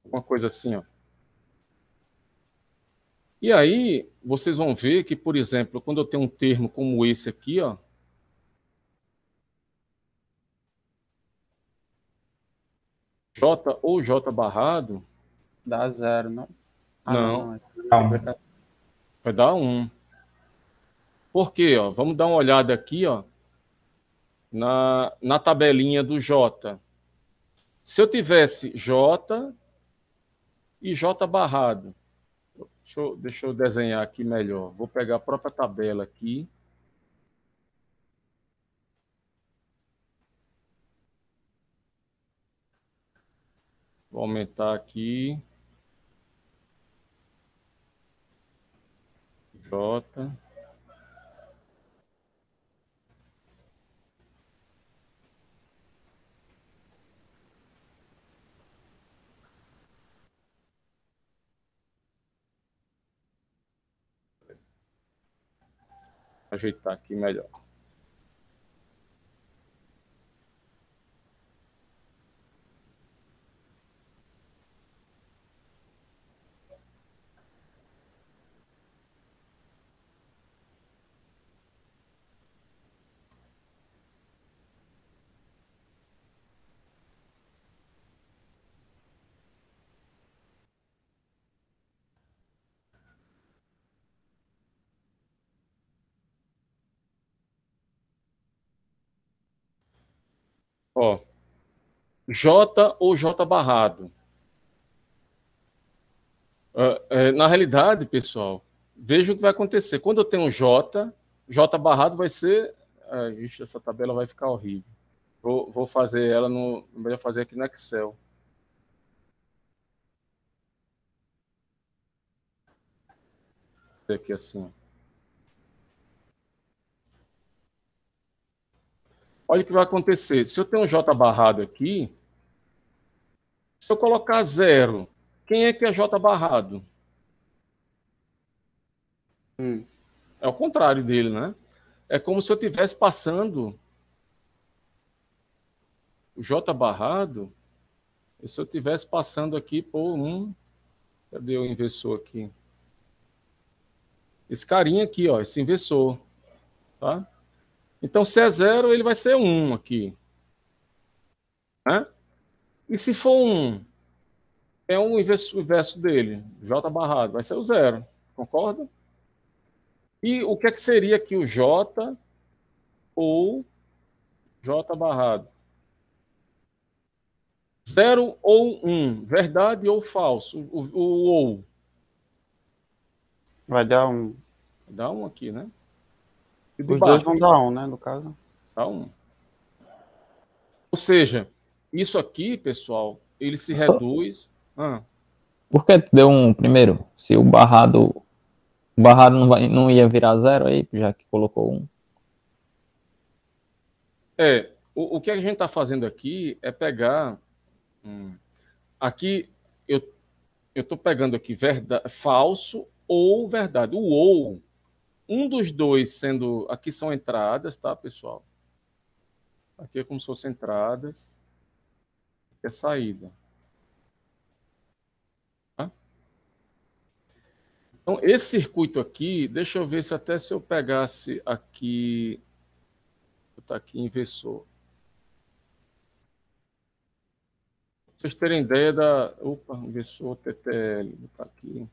Uma coisa assim, ó. E aí, vocês vão ver que, por exemplo, quando eu tenho um termo como esse aqui, ó, J ou J barrado... Dá 0, não? Não. Não. Vai dar 1. Por quê? Ó? Vamos dar uma olhada aqui, ó, na tabelinha do J. Se eu tivesse J e J barrado, deixa eu desenhar aqui melhor. Vou pegar a própria tabela aqui. Vou aumentar aqui. J. Ajeitar aqui melhor. Ó, J ou J barrado. Na realidade, pessoal, veja o que vai acontecer. Quando eu tenho J, J barrado vai ser... Ixi, essa tabela vai ficar horrível. Vou fazer ela no... Melhor fazer aqui no Excel. Aqui assim. Olha o que vai acontecer. Se eu tenho um J barrado aqui, se eu colocar 0, quem é que é J barrado? É o contrário dele, né? É como se eu estivesse passando o J barrado, e se eu estivesse passando aqui por um... Cadê o inversor aqui? Esse carinha aqui, ó, esse inversor. Tá? Então, se é 0, ele vai ser 1 aqui. Né? E se for 1, é o inverso dele, J barrado, vai ser o 0. Concorda? E o que é que seria aqui o J ou J barrado? 0 ou 1, verdade ou falso? O ou. Vai dar um. Dá 1 aqui, né? E Os dois vão dar um, né, no caso. Dá 1. Ou seja, isso aqui, pessoal, ele se reduz... Por que tu deu um primeiro? Se o barrado não ia virar 0 aí, já que colocou 1. O que a gente está fazendo aqui é pegar... Aqui, eu estou pegando aqui falso ou verdade. O ou, um dos dois sendo... Aqui são entradas, tá, pessoal? Aqui é como se fossem entradas. Aqui é saída. Tá? Então, esse circuito aqui, deixa eu ver se até se eu pegasse aqui... Está aqui inversor. Pra vocês terem ideia da... Opa, inversor TTL. Vou botar aqui.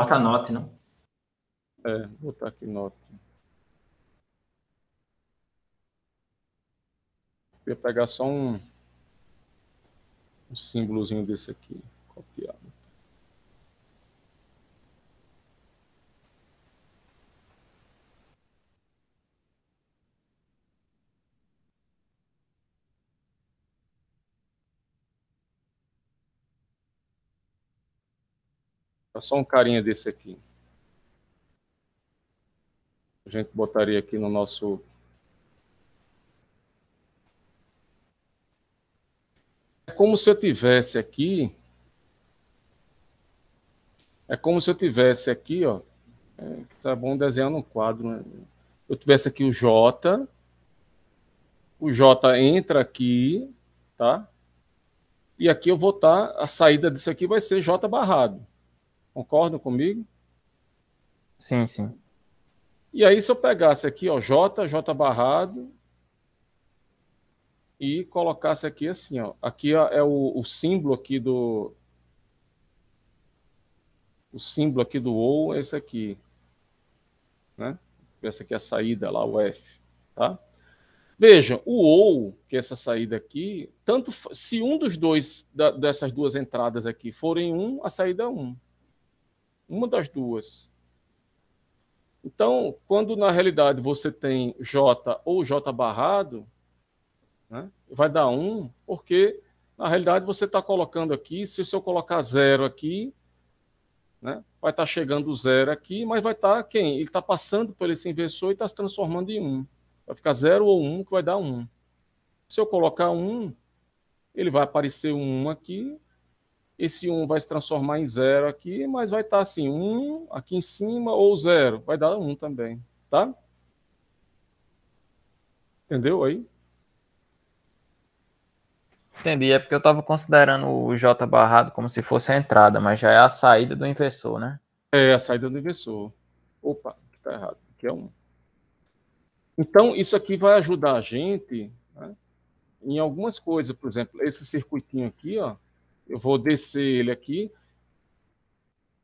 Bota note, não? Vou botar aqui nota. Eu ia pegar só um símbolozinho desse aqui, copiado. Só um carinha desse aqui. A gente botaria aqui no nosso... É como se eu tivesse aqui... ó. Tá bom desenhar no quadro, né? Eu tivesse aqui o J entra aqui, tá? E aqui eu vou estar... A saída disso aqui vai ser J barrado. Concordam comigo? Sim, sim. E aí, se eu pegasse aqui, ó, J barrado, e colocasse aqui assim, ó. Aqui é o símbolo aqui do... O símbolo aqui do ou é esse aqui. Né? Essa aqui é a saída lá, o F. Tá? Veja, o ou, que é essa saída aqui, tanto se um dos dois dessas duas entradas aqui forem 1, a saída é 1. Uma das duas. Então, quando na realidade você tem J ou J barrado, né, vai dar 1, porque na realidade você está colocando aqui, se eu colocar 0 aqui, né, vai estar chegando o 0 aqui, mas vai estar quem? Ele está passando por esse inversor e está se transformando em 1. Vai ficar 0 ou 1, que vai dar 1. Se eu colocar 1, ele vai aparecer um 1 aqui, esse 1 vai se transformar em 0 aqui, mas vai estar assim, 1 aqui em cima ou 0, vai dar 1 também, tá? Entendeu aí? Entendi, é porque eu estava considerando o J barrado como se fosse a entrada, mas já é a saída do inversor, né? É a saída do inversor. Opa, aqui está errado, aqui é 1. Então, isso aqui vai ajudar a gente, né, em algumas coisas. Por exemplo, esse circuitinho aqui, ó, eu vou descer ele aqui,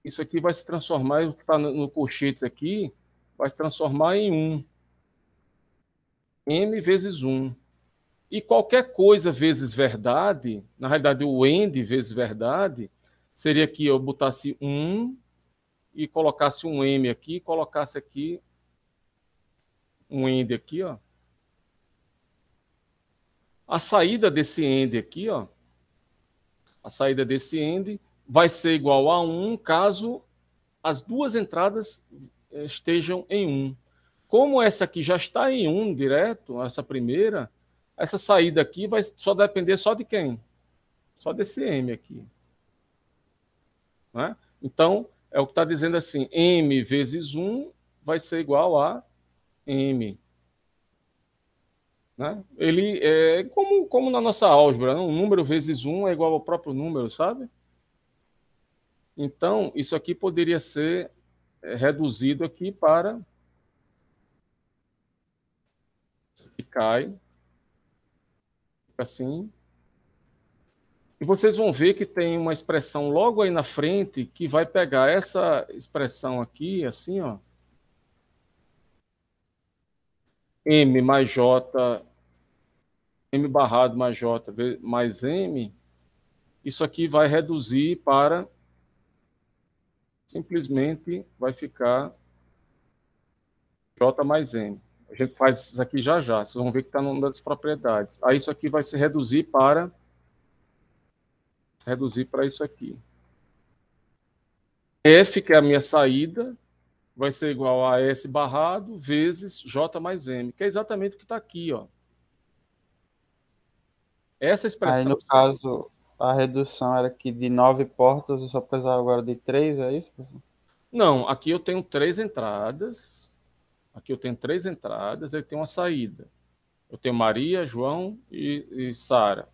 isso aqui vai se transformar, o que está no colchete aqui, vai se transformar em 1. M vezes 1. E qualquer coisa vezes verdade, na realidade o end vezes verdade, seria que eu botasse 1 e colocasse um M aqui, colocasse aqui um end aqui, ó. A saída desse end aqui, ó, a saída desse end vai ser igual a 1 caso as duas entradas estejam em 1. Como essa aqui já está em 1 direto, essa primeira, essa saída aqui vai só depender só de quem? Só desse M aqui. Né? Então, é o que está dizendo assim, M vezes 1 vai ser igual a M. Né? Ele é como na nossa álgebra, né? Um número vezes 1 é igual ao próprio número, sabe? Então, isso aqui poderia ser reduzido aqui para que cai assim. E vocês vão ver que tem uma expressão logo aí na frente que vai pegar essa expressão aqui, assim, ó. M mais J, M barrado mais J mais M, isso aqui vai reduzir para simplesmente vai ficar J mais M. A gente faz isso aqui já já, vocês vão ver que está numa das propriedades. Aí isso aqui vai se reduzir para isso aqui. F, que é a minha saída, vai ser igual a S barrado vezes J mais M, que é exatamente o que está aqui, ó. Essa expressão... Aí, no caso, a redução era que de 9 portas eu só precisava agora de 3, é isso, professor? Não, aqui eu tenho 3 entradas, aqui eu tenho 3 entradas, aí tem uma saída. Eu tenho Maria, João e Sara.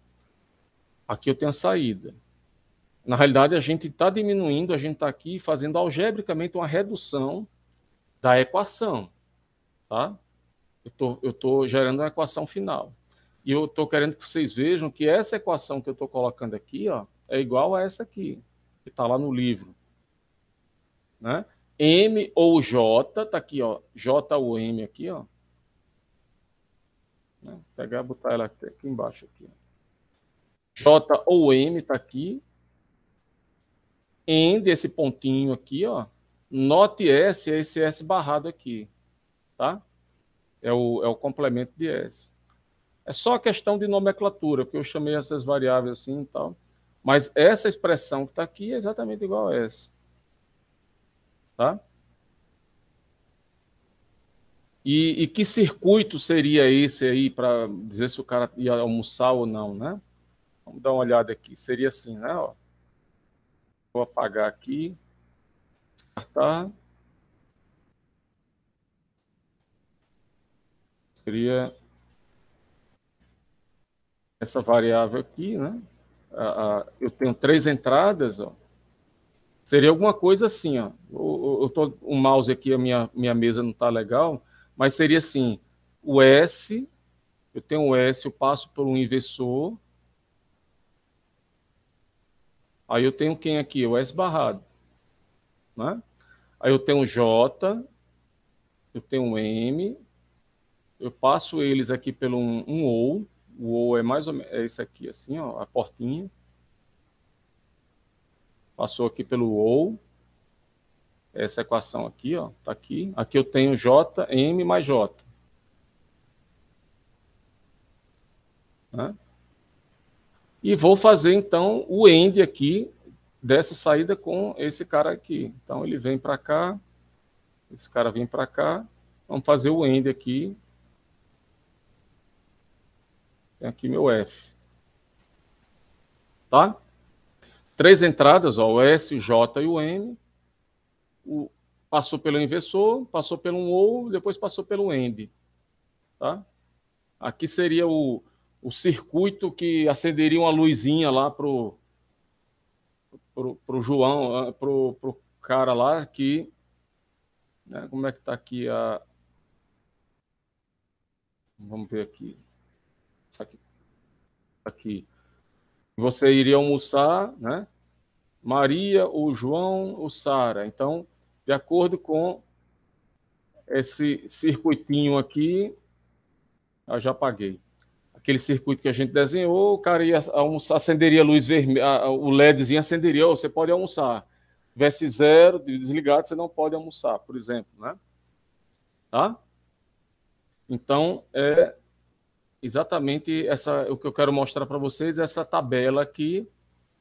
Aqui eu tenho a saída. Na realidade, a gente está diminuindo, a gente está aqui fazendo algebricamente uma redução da equação, tá? Eu tô gerando uma equação final. E eu estou querendo que vocês vejam que essa equação que eu estou colocando aqui, ó, é igual a essa aqui, que está lá no livro. Né? M ou J, tá aqui, ó, J ou M aqui, ó. Né? Pegar e botar ela aqui embaixo. Aqui, ó. J ou M tá aqui. End, esse pontinho aqui, ó. Note S é esse S barrado aqui, tá? É o complemento de S. É só questão de nomenclatura, porque eu chamei essas variáveis assim e tal. Mas essa expressão que está aqui é exatamente igual a essa. Tá? E que circuito seria esse aí para dizer se o cara ia almoçar ou não, né? Vamos dar uma olhada aqui. Seria assim, né? Ó. Vou apagar aqui. Descartar. Seria essa variável aqui, né? Eu tenho 3 entradas, ó. Seria alguma coisa assim, ó. O mouse aqui, a minha mesa não está legal, mas seria assim, o S, eu tenho o S, eu passo por um inversor, aí eu tenho quem aqui? O S barrado, né? Aí eu tenho o J, eu tenho o M, eu passo eles aqui pelo um OU, o OU é mais ou menos, é esse aqui assim, ó, a portinha, passou aqui pelo OU, essa equação aqui, ó, tá aqui. Aqui eu tenho J, M mais J. Né? E vou fazer, então, o AND aqui dessa saída com esse cara aqui. Então, ele vem para cá, esse cara vem para cá. Vamos fazer o AND aqui. Tem aqui meu F. Tá? 3 entradas, ó, o S, o J e o M. Passou pelo inversor, passou pelo OR, depois passou pelo AND. Tá? Aqui seria o circuito que acenderia uma luzinha lá pro João, pro cara lá que... Né, como é que está aqui a... Vamos ver aqui. Isso aqui. Você iria almoçar, né? Maria, o João, o Sara. Então, de acordo com esse circuitinho aqui, eu já apaguei. Aquele circuito que a gente desenhou, o cara ia almoçar, acenderia a luz vermelha, o LEDzinho acenderia, você pode almoçar. Se tivesse 0, desligado, você não pode almoçar, por exemplo, né? Tá? Então, é exatamente o que eu quero mostrar para vocês, essa tabela aqui,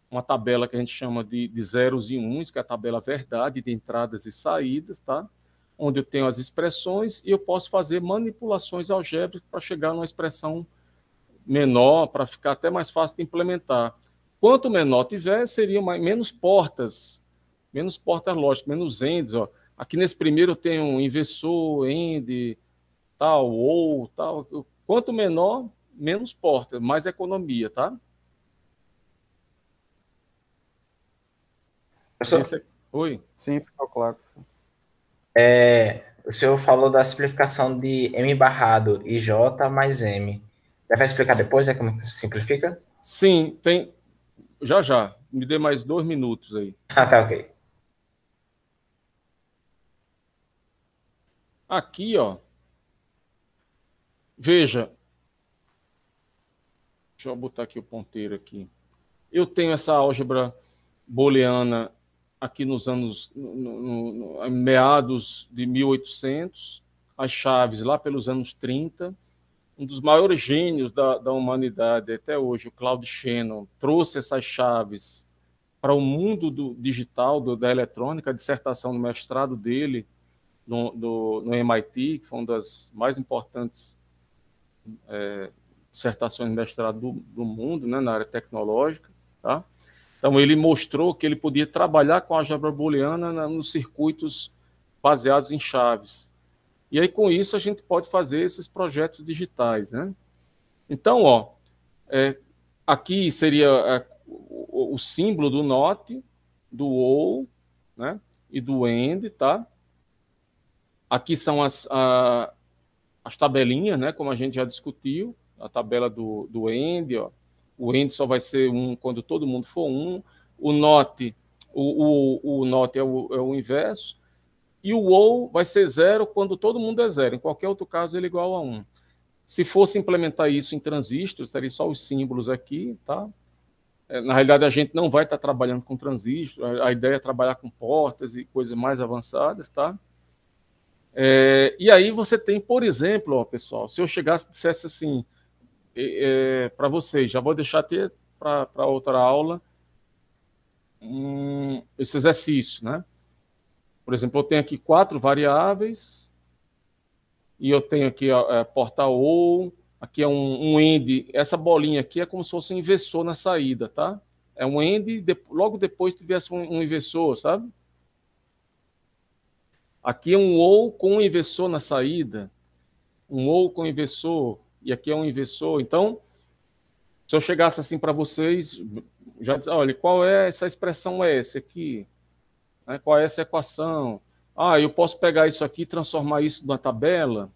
uma tabela que a gente chama de zeros e uns, que é a tabela verdade de entradas e saídas, tá? Onde eu tenho as expressões e eu posso fazer manipulações algébricas para chegar numa expressão menor, para ficar até mais fácil de implementar. Quanto menor tiver, seriam menos portas lógicas, menos ends. Ó. Aqui nesse primeiro eu tenho um inversor, end, tal, ou tal. Quanto menor, menos portas, mais economia, tá? Oi? Sim, ficou claro. O senhor falou da simplificação de M barrado e J mais M. Vai explicar depois, né, como simplifica? Sim, tem. Já. Me dê mais 2 minutos aí. Ah, tá, ok. Aqui, ó. Veja. Deixa eu botar aqui o ponteiro aqui. Eu tenho essa álgebra booleana aqui nos anos, meados de 1800, as chaves lá pelos anos 30. Um dos maiores gênios da humanidade até hoje, o Claude Shannon, trouxe essas chaves para o mundo digital, da eletrônica. A dissertação do mestrado dele no MIT, que foi uma das mais importantes dissertações de mestrado do mundo, né, na área tecnológica. Tá? Então, ele mostrou que ele podia trabalhar com a álgebra booleana nos circuitos baseados em chaves. E aí, com isso, a gente pode fazer esses projetos digitais, né? Então, ó, aqui seria o símbolo do NOT, do OR, né? E do AND, tá? Aqui são as tabelinhas, né? Como a gente já discutiu, a tabela do AND, ó. O AND só vai ser 1 quando todo mundo for 1. O NOT, o NOT é o inverso. E o OR vai ser 0 quando todo mundo é 0. Em qualquer outro caso, ele é igual a 1. Se fosse implementar isso em transistores, teria só os símbolos aqui, tá? Na realidade, a gente não vai estar trabalhando com transistores. A ideia é trabalhar com portas e coisas mais avançadas, tá? E aí você tem, por exemplo, ó, pessoal, se eu chegasse e dissesse assim, para vocês, já vou deixar até para outra aula, esse exercício, né? Por exemplo, eu tenho aqui 4 variáveis, e eu tenho aqui porta OR, aqui é um AND, essa bolinha aqui é como se fosse um inversor na saída, tá? É um AND, logo depois tivesse um inversor, sabe? Aqui é um OR com um inversor na saída, um OR com inversor, e aqui é um inversor. Então, se eu chegasse assim para vocês, já diz, olha, qual é essa expressão S aqui? Qual é essa equação? Eu posso pegar isso aqui e transformar isso numa tabela,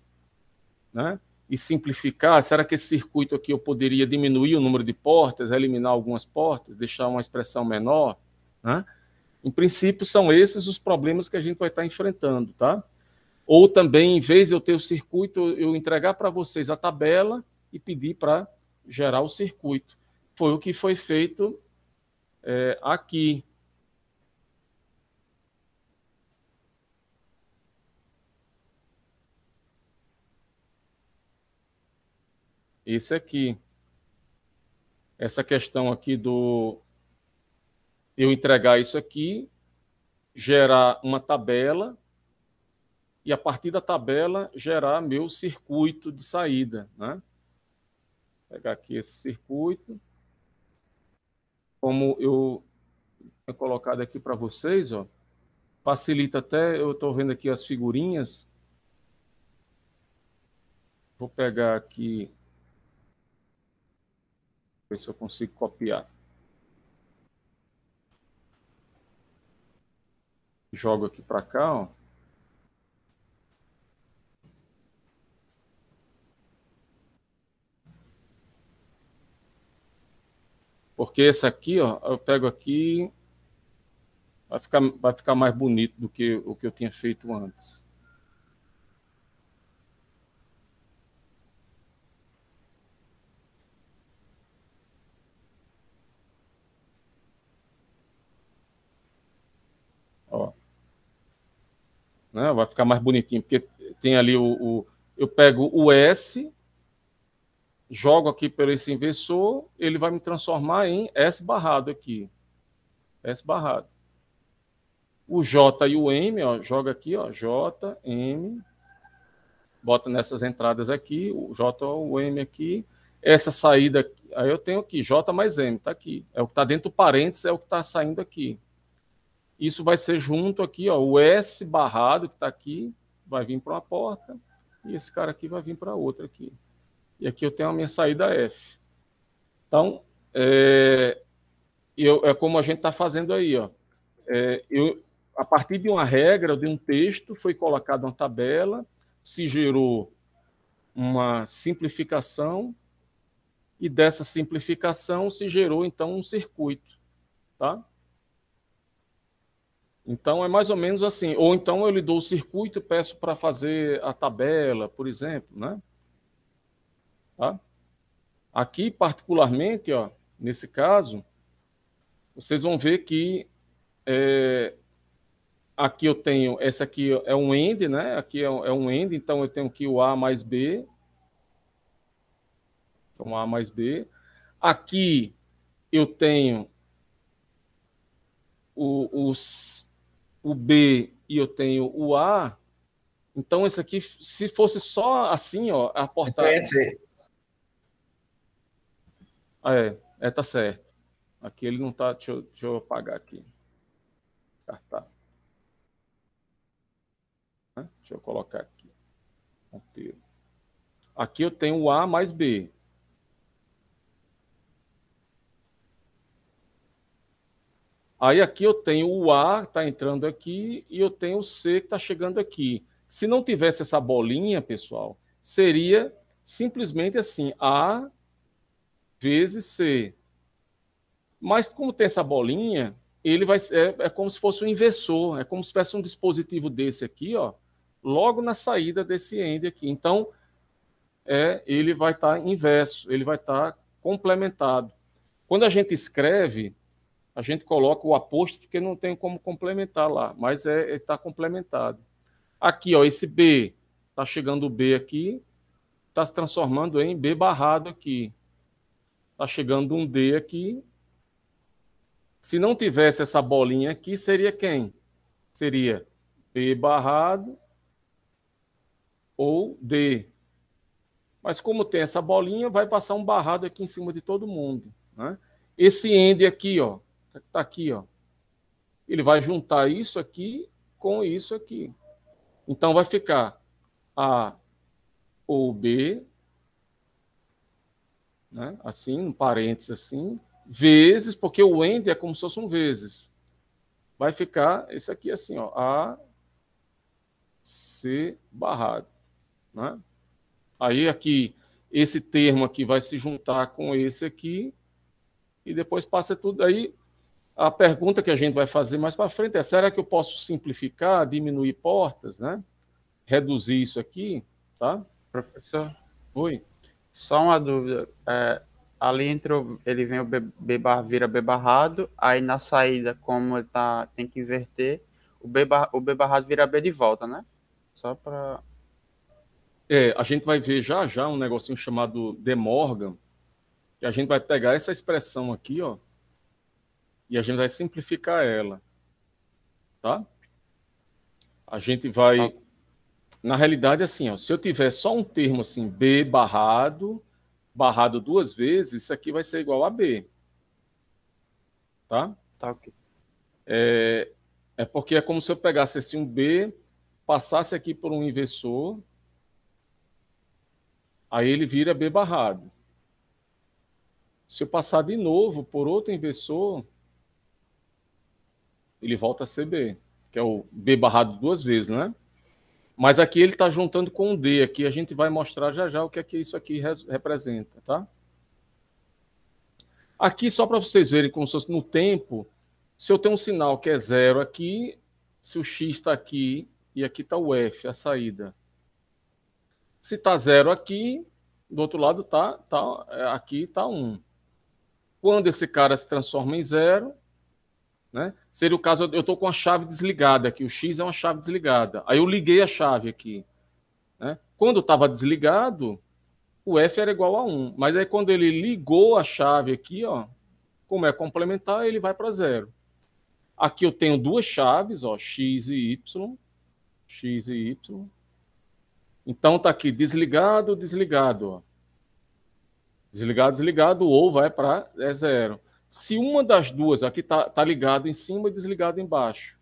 né? E simplificar. Será que esse circuito aqui eu poderia diminuir o número de portas, eliminar algumas portas, deixar uma expressão menor, né? Em princípio, são esses os problemas que a gente vai estar enfrentando, tá? Ou também, em vez de eu ter o circuito, eu entregar para vocês a tabela e pedir para gerar o circuito. Foi o que foi feito aqui. esse aqui. Essa questão aqui do eu entregar isso aqui, gerar uma tabela e a partir da tabela gerar meu circuito de saída, né? Vou pegar aqui esse circuito, como eu tenho colocado aqui para vocês, ó, facilita até, eu estou vendo aqui as figurinhas. Vou pegar aqui, ver se eu consigo copiar. Jogo aqui para cá, ó. Porque esse aqui, ó, eu pego aqui, vai ficar mais bonito do que o que eu tinha feito antes. Ó. Né? Vai ficar mais bonitinho, porque tem ali eu pego o S, jogo aqui por esse inversor, ele vai me transformar em S barrado aqui. S barrado. O J e o M, ó, joga aqui, ó, J, M, bota nessas entradas aqui, o J ou o M aqui, essa saída, aí eu tenho aqui, J mais M, tá aqui. É o que está dentro do parênteses, é o que está saindo aqui. Isso vai ser junto aqui, ó, o S barrado que está aqui, vai vir para uma porta, e esse cara aqui vai vir para outra aqui. E aqui eu tenho a minha saída F. Então, é como a gente está fazendo aí, ó. A partir de uma regra, de um texto, foi colocado uma tabela, se gerou uma simplificação, e dessa simplificação se gerou, então, um circuito, tá? Então, é mais ou menos assim. Ou então eu lhe dou o circuito e peço para fazer a tabela, por exemplo, né? Tá? Aqui, particularmente, ó, nesse caso, vocês vão ver que aqui eu tenho, essa aqui é um AND, né? Aqui é um AND, então eu tenho aqui o A mais B. Então, A mais B. Aqui eu tenho o B e eu tenho o A. Então, esse aqui, se fosse só assim, ó, a portada... tá certo. Aqui ele não tá... Deixa eu apagar aqui. Tá. Deixa eu colocar aqui. Aqui eu tenho o A mais B. Aí aqui eu tenho o A que está entrando aqui e eu tenho o C que está chegando aqui. Se não tivesse essa bolinha, pessoal, seria simplesmente assim, A vezes C. Mas como tem essa bolinha, ele vai é como se fosse um inversor, é como se tivesse um dispositivo desse aqui, ó, logo na saída desse end aqui. Então, ele vai estar inverso, ele vai estar complementado. Quando a gente escreve, a gente coloca o apóstrofo, porque não tem como complementar lá, mas está complementado. Aqui, ó, esse B, está chegando o B aqui, está se transformando em B barrado aqui. Está chegando um D aqui. Se não tivesse essa bolinha aqui, seria quem? Seria B barrado ou D. Mas como tem essa bolinha, vai passar um barrado aqui em cima de todo mundo, né? Esse end aqui, ó, tá aqui, ó. Ele vai juntar isso aqui com isso aqui. Então vai ficar A ou B, né? Assim, um parênteses assim, vezes, porque o end é como se fosse um vezes. Vai ficar esse aqui assim, ó, A, C barrado, né? Aí aqui, esse termo aqui vai se juntar com esse aqui, e depois passa tudo. Aí a pergunta que a gente vai fazer mais para frente é: será que eu posso simplificar, diminuir portas, né? Reduzir isso aqui, tá? Professor? Oi. Só uma dúvida. Ali ele vem o B vira B barrado, aí na saída, como ele tem que inverter, o B barrado vira B de volta, né? Só para... A gente vai ver já já um negocinho chamado De Morgan, que a gente vai pegar essa expressão aqui, ó, e a gente vai simplificar ela, tá? A gente vai, na realidade, assim, ó, se eu tiver só um termo assim, B barrado duas vezes, isso aqui vai ser igual a B, tá? Tá ok. É porque é como se eu pegasse assim um B, passasse aqui por um inversor, aí ele vira B barrado. Se eu passar de novo por outro inversor, ele volta a ser B, que é o B barrado duas vezes, né? Mas aqui ele está juntando com um D. Aqui a gente vai mostrar já já o que é que isso aqui representa, tá? Aqui, só para vocês verem como se fosse no tempo, se eu tenho um sinal que é 0 aqui, se o X está aqui e aqui está o F, a saída. Se está 0 aqui, do outro lado aqui está 1. Quando esse cara se transforma em 0, né, seria o caso, eu estou com a chave desligada aqui, o X é uma chave desligada. Aí eu liguei a chave aqui. Né? Quando estava desligado, o F era igual a 1. Mas aí quando ele ligou a chave aqui, ó, como é complementar, ele vai para 0. Aqui eu tenho duas chaves, ó, X e Y. X e Y. Então está aqui desligado, desligado. Ó. Desligado, desligado, ou vai para 0. Se uma das duas, aqui está ligado em cima e desligado embaixo.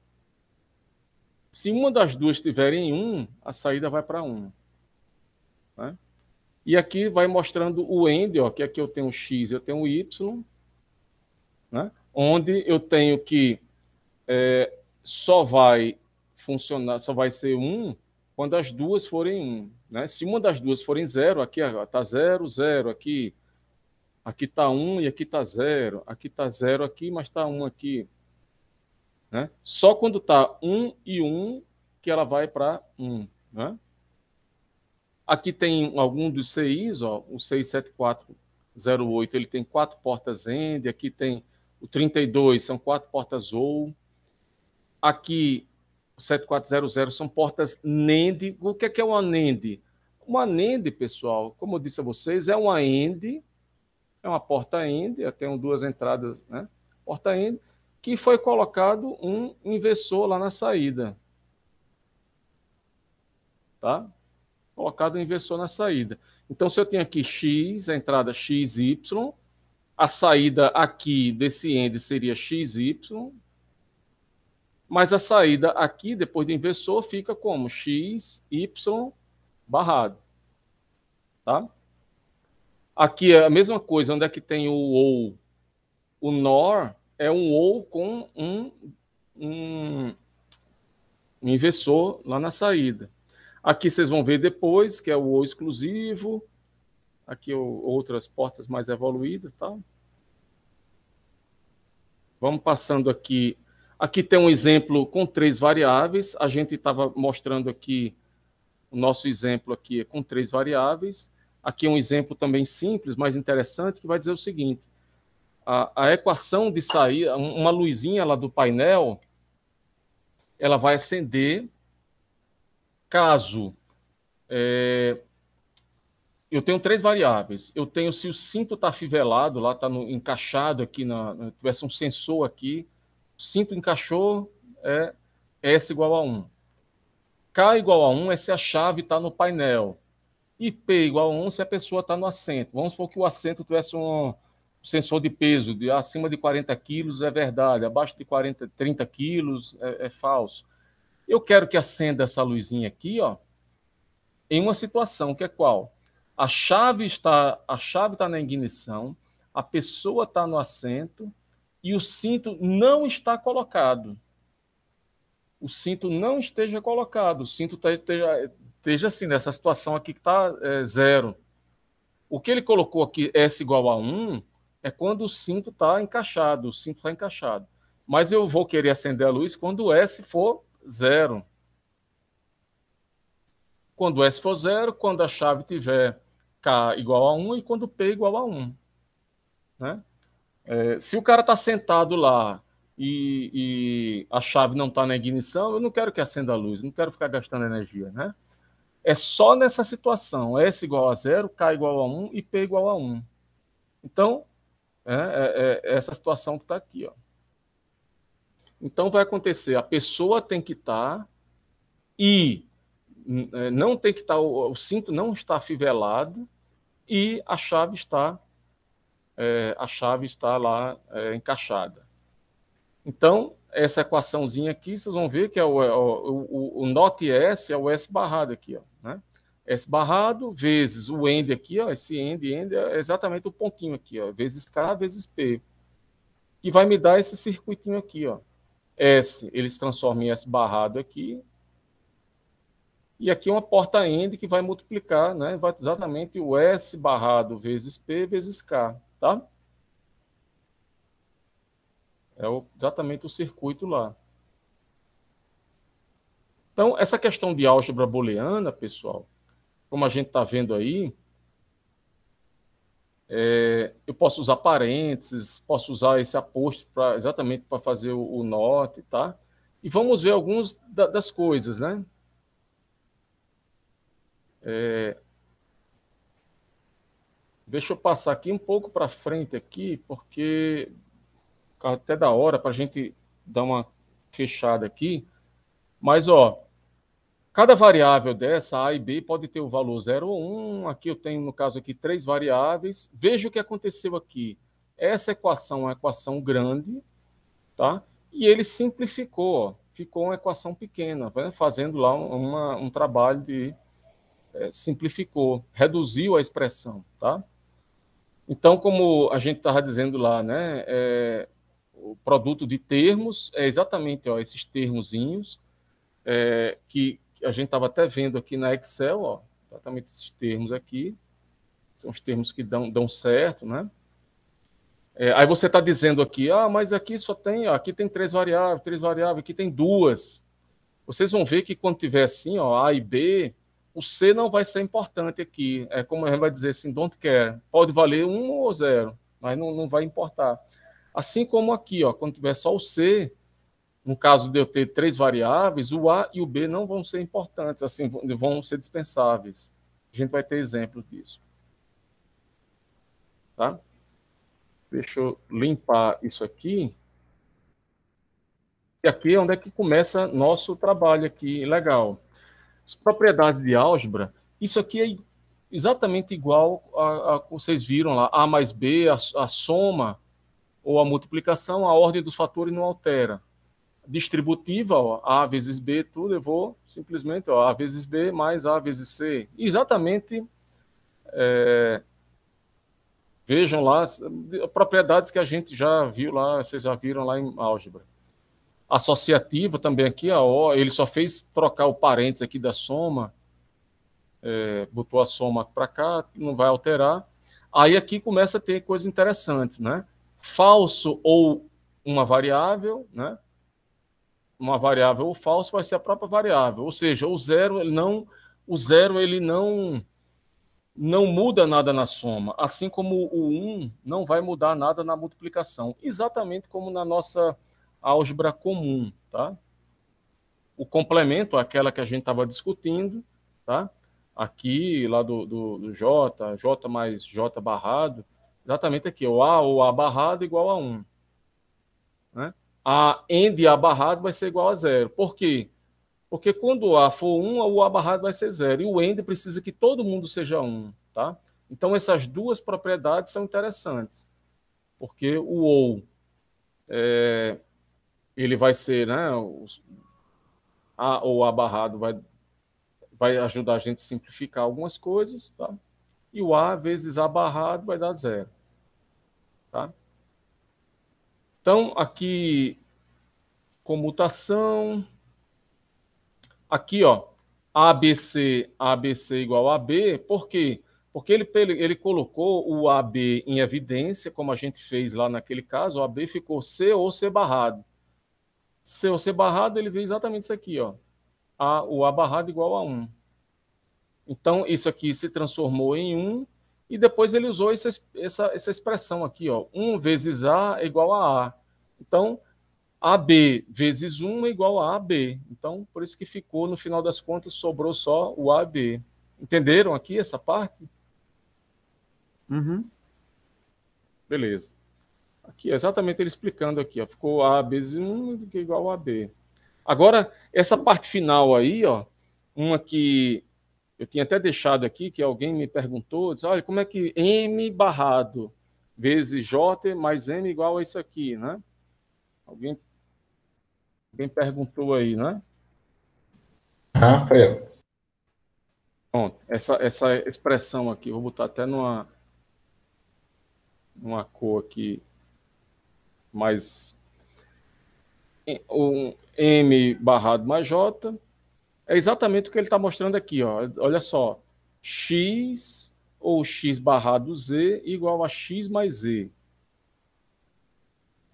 Se uma das duas estiver em 1, a saída vai para 1. Né? E aqui vai mostrando o end, ó, que aqui eu tenho X e eu tenho Y, né? Onde eu tenho que só vai funcionar, só vai ser 1 quando as duas forem 1. Né? Se uma das duas forem 0, aqui está 0, 0, aqui está 1 e aqui está 0. Aqui está 0 aqui, mas está 1 aqui. Né? Só quando está 1 e 1 que ela vai para 1. Né? Aqui tem algum dos CIs, ó, o 67408, ele tem 4 portas END, aqui tem o 32, são 4 portas OU. Aqui, o 7400 são portas NEND. O que é uma NEND? Uma NEND, pessoal, como eu disse a vocês, é uma END, é uma porta END, eu tenho duas entradas, né? Porta END, que foi colocado um inversor lá na saída. Tá? Colocado um inversor na saída. Então, se eu tenho aqui X, a entrada XY, a saída aqui desse END seria XY, mas a saída aqui, depois do inversor, fica como XY barrado. Tá? Aqui é a mesma coisa, onde é que tem o OU? O NOR é um OU com um inversor lá na saída. Aqui vocês vão ver depois, que é o OU exclusivo. Aqui outras portas mais evoluídas. Tá? Vamos passando aqui. Aqui tem um exemplo com 3 variáveis. A gente estava mostrando aqui, o nosso exemplo aqui é com 3 variáveis. Aqui é um exemplo também simples, mas interessante, que vai dizer o seguinte. A equação de saída, uma luzinha lá do painel, ela vai acender caso eu tenho 3 variáveis. Eu tenho se o cinto está afivelado, lá está encaixado aqui, tivesse um sensor aqui, o cinto encaixou, é S igual a 1. K igual a 1 é se a chave está no painel. E P igual a 1 se a pessoa está no assento. Vamos supor que o assento tivesse um sensor de peso, acima de 40 quilos é verdade, abaixo de 30 quilos é falso. Eu quero que acenda essa luzinha aqui, ó, em uma situação que é qual? A chave está na ignição, a pessoa está no assento e o cinto não está colocado. O cinto não esteja colocado, o cinto esteja assim, nessa situação aqui que está 0. O que ele colocou aqui, S igual a 1, é quando o cinto está encaixado, o cinto está encaixado. Mas eu vou querer acender a luz quando o S for 0. Quando o S for 0, quando a chave tiver K igual a 1 e quando P igual a 1. Né? Se o cara está sentado lá e a chave não está na ignição, eu não quero que acenda a luz, não quero ficar gastando energia. Né? é só nessa situação, S igual a 0, K igual a 1 e P igual a 1. Então, é essa situação que está aqui, ó. Então, vai acontecer, a pessoa tem que estar e não tem que estar, o cinto não está afivelado e a chave está lá encaixada. Então, essa equaçãozinha aqui, vocês vão ver que é o NOT S é o S barrado aqui, ó, né? S barrado vezes o end aqui, ó, esse end é exatamente o pontinho aqui, ó, vezes K vezes P, que vai me dar esse circuitinho aqui, ó. S, eles transformam em S barrado aqui, e aqui uma porta end que vai multiplicar, né? Vai exatamente o S barrado vezes P vezes K, tá? Exatamente o circuito lá. Então, essa questão de álgebra booleana, pessoal, como a gente está vendo aí, eu posso usar parênteses, posso usar esse apóstrofo exatamente para fazer o NOT, tá? E vamos ver algumas das coisas, né? Deixa eu passar aqui um pouco para frente aqui, porque até da hora para a gente dar uma fechada aqui. Mas, ó, cada variável dessa, A e B, pode ter o valor 0 ou 1. Aqui eu tenho, no caso aqui, 3 variáveis. Veja o que aconteceu aqui. Essa equação é uma equação grande, tá? E ele simplificou, ó, ficou uma equação pequena, né? Fazendo lá um trabalho de simplificou, reduziu a expressão, tá? Então, como a gente estava dizendo lá, né, o produto de termos é exatamente, ó, esses termozinhos que a gente estava até vendo aqui na Excel, ó, exatamente esses termos aqui, são os termos que dão certo, né? Aí você está dizendo aqui, mas aqui só tem, ó, aqui tem 3 variáveis, aqui tem 2. Vocês vão ver que quando tiver assim, ó, A e B, o C não vai ser importante aqui. É como a gente vai dizer assim, don't care. Pode valer 1 ou 0, mas não vai importar. Assim como aqui, ó, quando tiver só o C, no caso de eu ter 3 variáveis, o A e o B não vão ser importantes, assim, vão ser dispensáveis. A gente vai ter exemplos disso. Tá? Deixa eu limpar isso aqui. E aqui é onde é que começa nosso trabalho aqui, legal. As propriedades de álgebra, isso aqui é exatamente igual a que vocês viram lá, A mais B, a soma ou a multiplicação, a ordem dos fatores não altera. Distributiva, ó, A vezes B, tudo, eu vou simplesmente, ó, A vezes B mais A vezes C. Exatamente, vejam lá, propriedades que a gente já viu lá, vocês já viram lá em álgebra. Associativa também aqui, ó, ele só fez trocar o parênteses aqui da soma, botou a soma para cá, não vai alterar. Aí aqui começa a ter coisas interessantes, né? Falso ou uma variável, né? Uma variável ou falso vai ser a própria variável, ou seja, o zero ele não muda nada na soma, assim como o 1 não vai mudar nada na multiplicação, exatamente como na nossa álgebra comum, tá? O complemento, aquela que a gente estava discutindo, tá? Aqui, lá do J, J mais J barrado, exatamente aqui, o A ou A barrado igual a 1. Né? A end A barrado vai ser igual a 0. Por quê? Porque quando o A for 1, o A barrado vai ser 0. E o end precisa que todo mundo seja 1, tá? Então, essas duas propriedades são interessantes. Porque o ou ele vai ser, né? A ou A barrado vai ajudar a gente a simplificar algumas coisas, tá? E o A vezes A barrado vai dar 0. Tá? Então, aqui, comutação. Aqui, ó, ABC igual a AB. Por quê? Porque ele colocou o AB em evidência, como a gente fez lá naquele caso. O AB ficou C ou C barrado. C ou C barrado, ele veio exatamente isso aqui, ó. O A barrado igual a 1. Então, isso aqui se transformou em 1, e depois ele usou essa expressão aqui, ó. 1 vezes A é igual a A. Então, AB vezes 1 é igual a AB. Então, por isso que ficou, no final das contas, sobrou só o AB. Entenderam aqui essa parte? Uhum. Beleza. Aqui, exatamente ele explicando aqui, ó. Ficou A vezes 1 que é igual a AB. Agora, essa parte final aí, ó, uma que eu tinha até deixado aqui, que alguém me perguntou, disse, olha, como é que M barrado vezes J mais M igual a isso aqui, né? Alguém perguntou aí, né? Foi eu. Pronto, essa expressão aqui, vou botar até numa cor aqui mais... Um M barrado mais J é exatamente o que ele está mostrando aqui, ó. Olha só, X ou X barrado Z igual a X mais Z.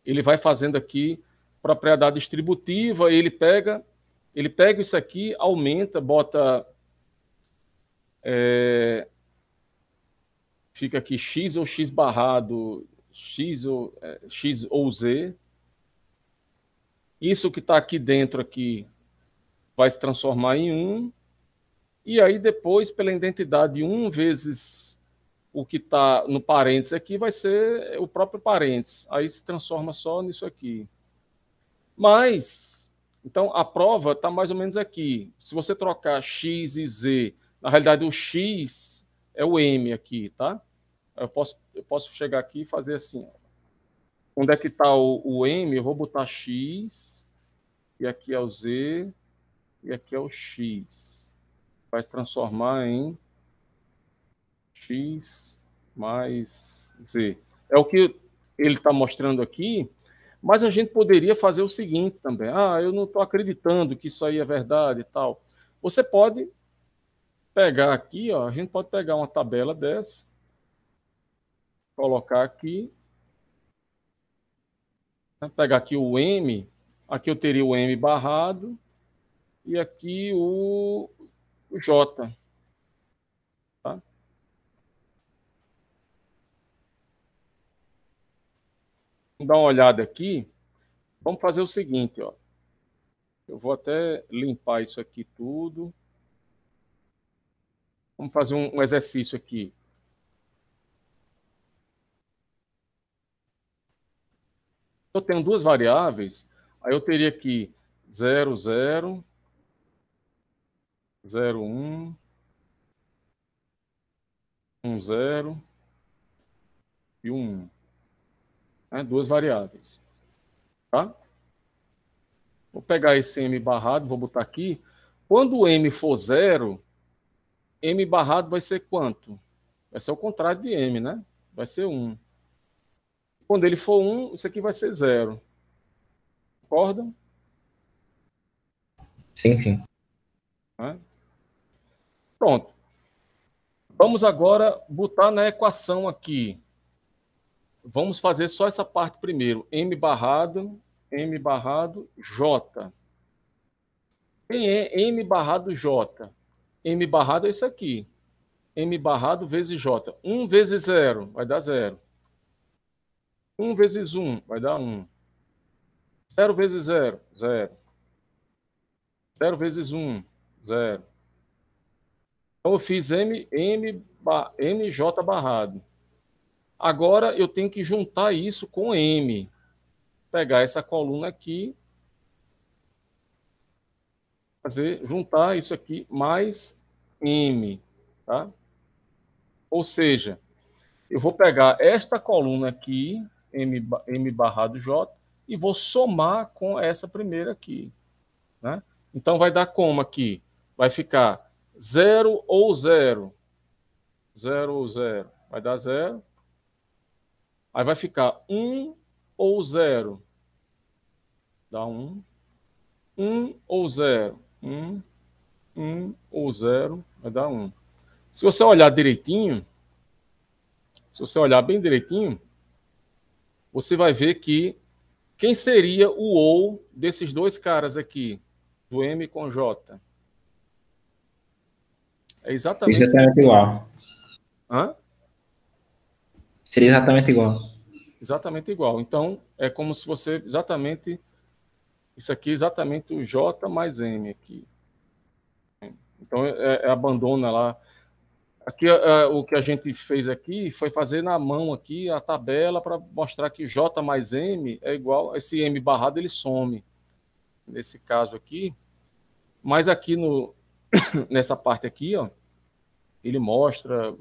Ele vai fazendo aqui propriedade distributiva, ele pega isso aqui, aumenta, bota... fica aqui X ou X barrado, X ou Z. Isso que está aqui dentro aqui vai se transformar em 1. E aí depois, pela identidade 1 vezes o que está no parênteses aqui, vai ser o próprio parênteses. Aí se transforma só nisso aqui. Mas, então, a prova está mais ou menos aqui. Se você trocar X e Z, na realidade o X é o M aqui, tá? Eu posso chegar aqui e fazer assim. Onde é que está o M? Eu vou botar X, e aqui é o Z, e aqui é o X. Vai se transformar em X mais Z. É o que ele está mostrando aqui, mas a gente poderia fazer o seguinte também. Eu não estou acreditando que isso aí é verdade e tal. Você pode pegar aqui, ó, a gente pode pegar uma tabela dessa, colocar aqui, pegar aqui o M, aqui eu teria o M barrado, e aqui o J. Tá? Vamos dar uma olhada aqui. Vamos fazer o seguinte, ó. Eu vou até limpar isso aqui tudo. Vamos fazer um exercício aqui. Eu tenho duas variáveis, aí eu teria aqui 0, 0, 0, 1, 1, 0 e 1. Duas variáveis. Tá? Vou pegar esse M barrado, vou botar aqui. Quando o M for 0, M barrado vai ser quanto? Vai ser o contrário de M, né? Vai ser 1. Quando ele for 1, isso aqui vai ser 0. Concordam? Sim, sim. Pronto. Vamos agora botar na equação aqui. Vamos fazer só essa parte primeiro. M barrado, J. Quem é M barrado J? M barrado é isso aqui. M barrado vezes J. 1 vezes 0 vai dar 0. 1 vezes 1 vai dar 1. 0 vezes 0, 0. 0 vezes 1, 0. Então eu fiz MJ barrado. Agora eu tenho que juntar isso com M. Pegar essa coluna aqui, juntar isso aqui mais M, tá? Ou seja, eu vou pegar esta coluna aqui, M barrado J, e vou somar com essa primeira aqui, né? Então vai dar como aqui? Vai ficar 0 ou 0. 0 ou 0. Vai dar 0. Aí vai ficar 1 ou 0. Dá 1. 1 ou 0. 1 ou 0. Vai dar 1. Se você olhar direitinho, se você olhar bem direitinho, você vai ver que quem seria o ou desses dois caras aqui, do M com J? É exatamente igual. Hã? Seria exatamente igual. Exatamente igual. Então, é como se você exatamente Isso aqui é exatamente o J mais M aqui. Então, abandona lá. Aqui, o que a gente fez aqui foi fazer na mão aqui a tabela para mostrar que J mais M é igual, esse M barrado ele some, nesse caso aqui. Mas aqui nessa parte aqui, ó, ele mostra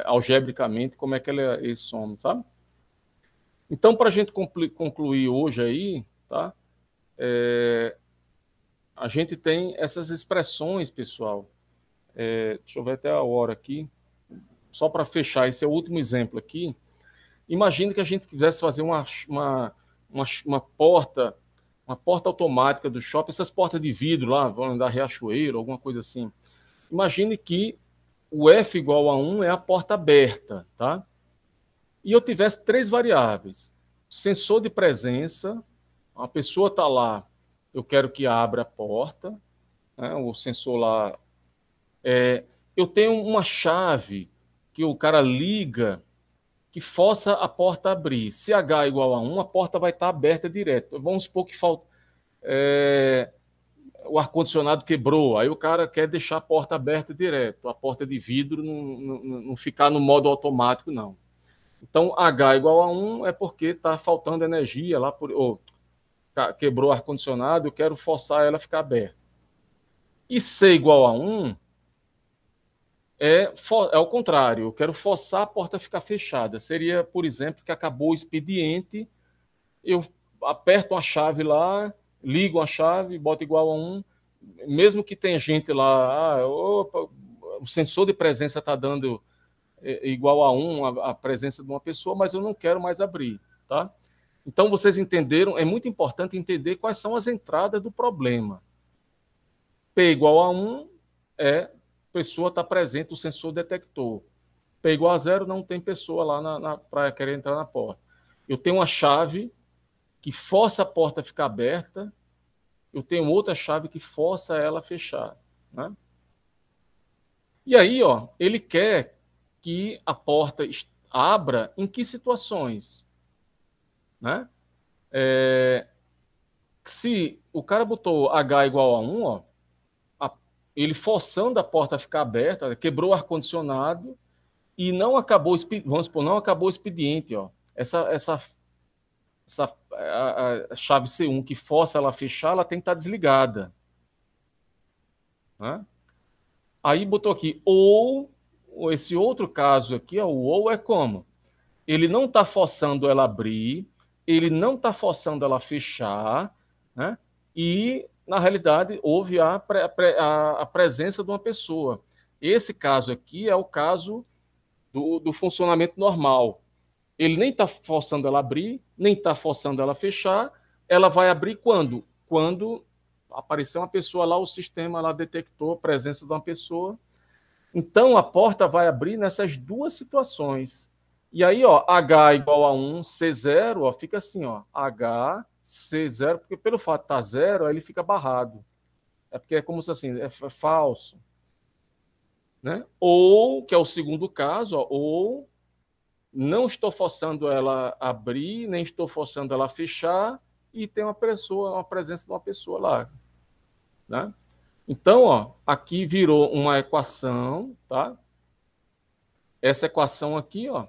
algebricamente como é que ele some, sabe? Então, para a gente concluir hoje aí, tá? A gente tem essas expressões, pessoal. Deixa eu ver até a hora aqui. Só para fechar, esse é o último exemplo aqui. Imagine que a gente quisesse fazer uma porta automática do shopping, essas portas de vidro lá, vão dar Riachuelo, alguma coisa assim. Imagine que o F igual a 1 é a porta aberta, tá? E eu tivesse 3 variáveis. Sensor de presença, a pessoa está lá, eu quero que abra a porta, né? O sensor lá. Eu tenho uma chave que o cara liga que força a porta a abrir. Se H igual a 1, a porta vai estar aberta direto. Vamos supor que o ar-condicionado quebrou, aí o cara quer deixar a porta aberta direto, a porta de vidro não ficar no modo automático, não. Então, H igual a 1 é porque está faltando energia lá, quebrou o ar-condicionado, eu quero forçar ela a ficar aberta. E C igual a 1 é o contrário, eu quero forçar a porta a ficar fechada. Seria, por exemplo, que acabou o expediente, eu aperto uma chave lá, ligo a chave, boto igual a 1, mesmo que tenha gente lá, o sensor de presença está dando igual a 1 a presença de uma pessoa, mas eu não quero mais abrir, tá? Então, vocês entenderam, é muito importante entender quais são as entradas do problema. P igual a 1 pessoa está presente, o sensor detector. P igual a 0, não tem pessoa lá para querer entrar na porta. Eu tenho uma chave que força a porta a ficar aberta, eu tenho outra chave que força ela a fechar, né? E aí, ó, ele quer que a porta abra em que situações? Né? Se o cara botou H igual a 1, ó, ele forçando a porta a ficar aberta, quebrou o ar-condicionado e não acabou, vamos supor, não acabou o expediente, ó. A chave C1 que força ela a fechar, ela tem que estar desligada. Né? Aí botou aqui, ou esse outro caso aqui, ó, o ou é como? Ele não está forçando ela a abrir, ele não está forçando ela a fechar, né? E, na realidade, houve a presença de uma pessoa. Esse caso aqui é o caso do funcionamento normal. Ele nem está forçando ela a abrir, nem está forçando ela a fechar. Ela vai abrir quando? Quando apareceu uma pessoa lá, o sistema lá detectou a presença de uma pessoa. Então, a porta vai abrir nessas duas situações. E aí, ó, H igual a 1, C0, ó, fica assim, ó, H, C0, porque pelo fato de estar 0, aí ele fica barrado. É porque é como se assim, é falso. Né? Ou, que é o segundo caso, ó, ou não estou forçando ela a abrir, nem estou forçando ela a fechar, e tem uma presença de uma pessoa lá. Né? Então, ó, aqui virou uma equação, tá? Essa equação aqui, ó,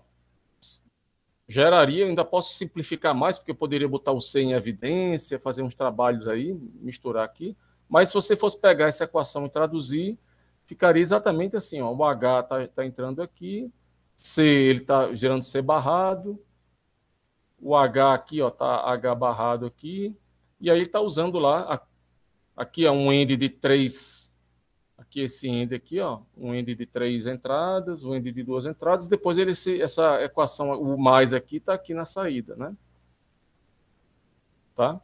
geraria, eu ainda posso simplificar mais, porque eu poderia botar o C em evidência, fazer uns trabalhos aí, misturar aqui, mas se você fosse pegar essa equação e traduzir, ficaria exatamente assim, ó, o H está entrando aqui, C, ele está gerando C barrado, o H aqui, ó, está H barrado aqui, e aí ele está usando lá, aqui é um end de 3, aqui esse end aqui, ó, um end de 3 entradas, um end de 2 entradas, depois essa equação, o mais aqui, está aqui na saída, né? Tá?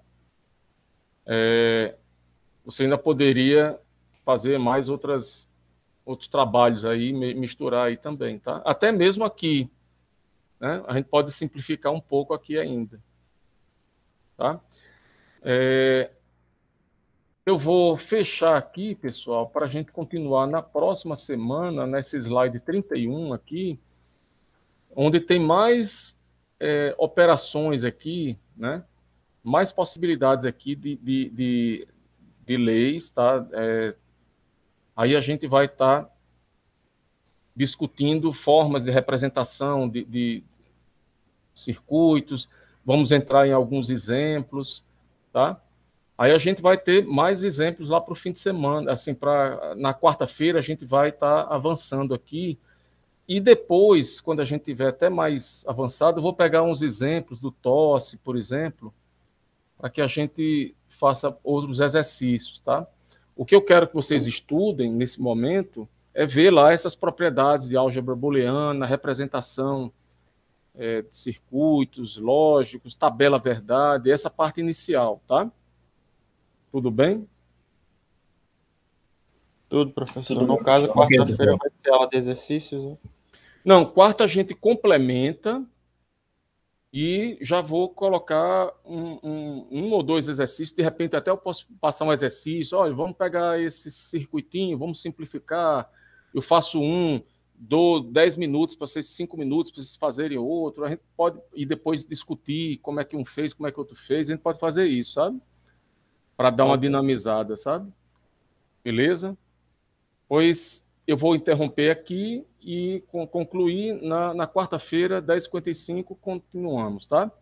Você ainda poderia fazer mais outros trabalhos aí, misturar aí também, tá? Até mesmo aqui, né? A gente pode simplificar um pouco aqui ainda, tá? Eu vou fechar aqui, pessoal, para a gente continuar na próxima semana, nesse slide 31 aqui, onde tem mais operações aqui, né? mais possibilidades aqui de leis, tá? Aí a gente vai estar discutindo formas de representação de circuitos, vamos entrar em alguns exemplos, tá? Aí a gente vai ter mais exemplos lá para o fim de semana, assim, na quarta-feira a gente vai estar avançando aqui, e depois, quando a gente tiver até mais avançado, eu vou pegar uns exemplos do TOSS, por exemplo, para que a gente faça outros exercícios, tá? O que eu quero que vocês estudem nesse momento é ver lá essas propriedades de álgebra booleana, representação de circuitos lógicos, tabela verdade, essa parte inicial, tá? Tudo bem? Tudo, professor. Tudo No bem, caso, professor. quarta-feira vai ser aula de exercícios, né? Não, quarta a gente complementa e já vou colocar um ou dois exercícios. De repente, até eu posso passar um exercício. Olha, vamos pegar esse circuitinho, vamos simplificar. Eu faço dou 10 minutos para vocês, 5 minutos para vocês fazerem outro. A gente pode, e depois discutir como é que um fez, como é que outro fez. A gente pode fazer isso, sabe? Para dar uma dinamizada, sabe? Beleza? Pois eu vou interromper aqui e concluir na quarta-feira, 10h55, continuamos, tá?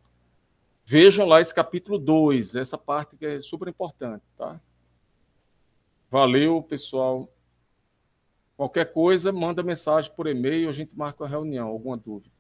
Vejam lá esse capítulo 2, essa parte que é super importante, tá? Valeu, pessoal. Qualquer coisa, manda mensagem por e-mail, a gente marca a reunião, alguma dúvida.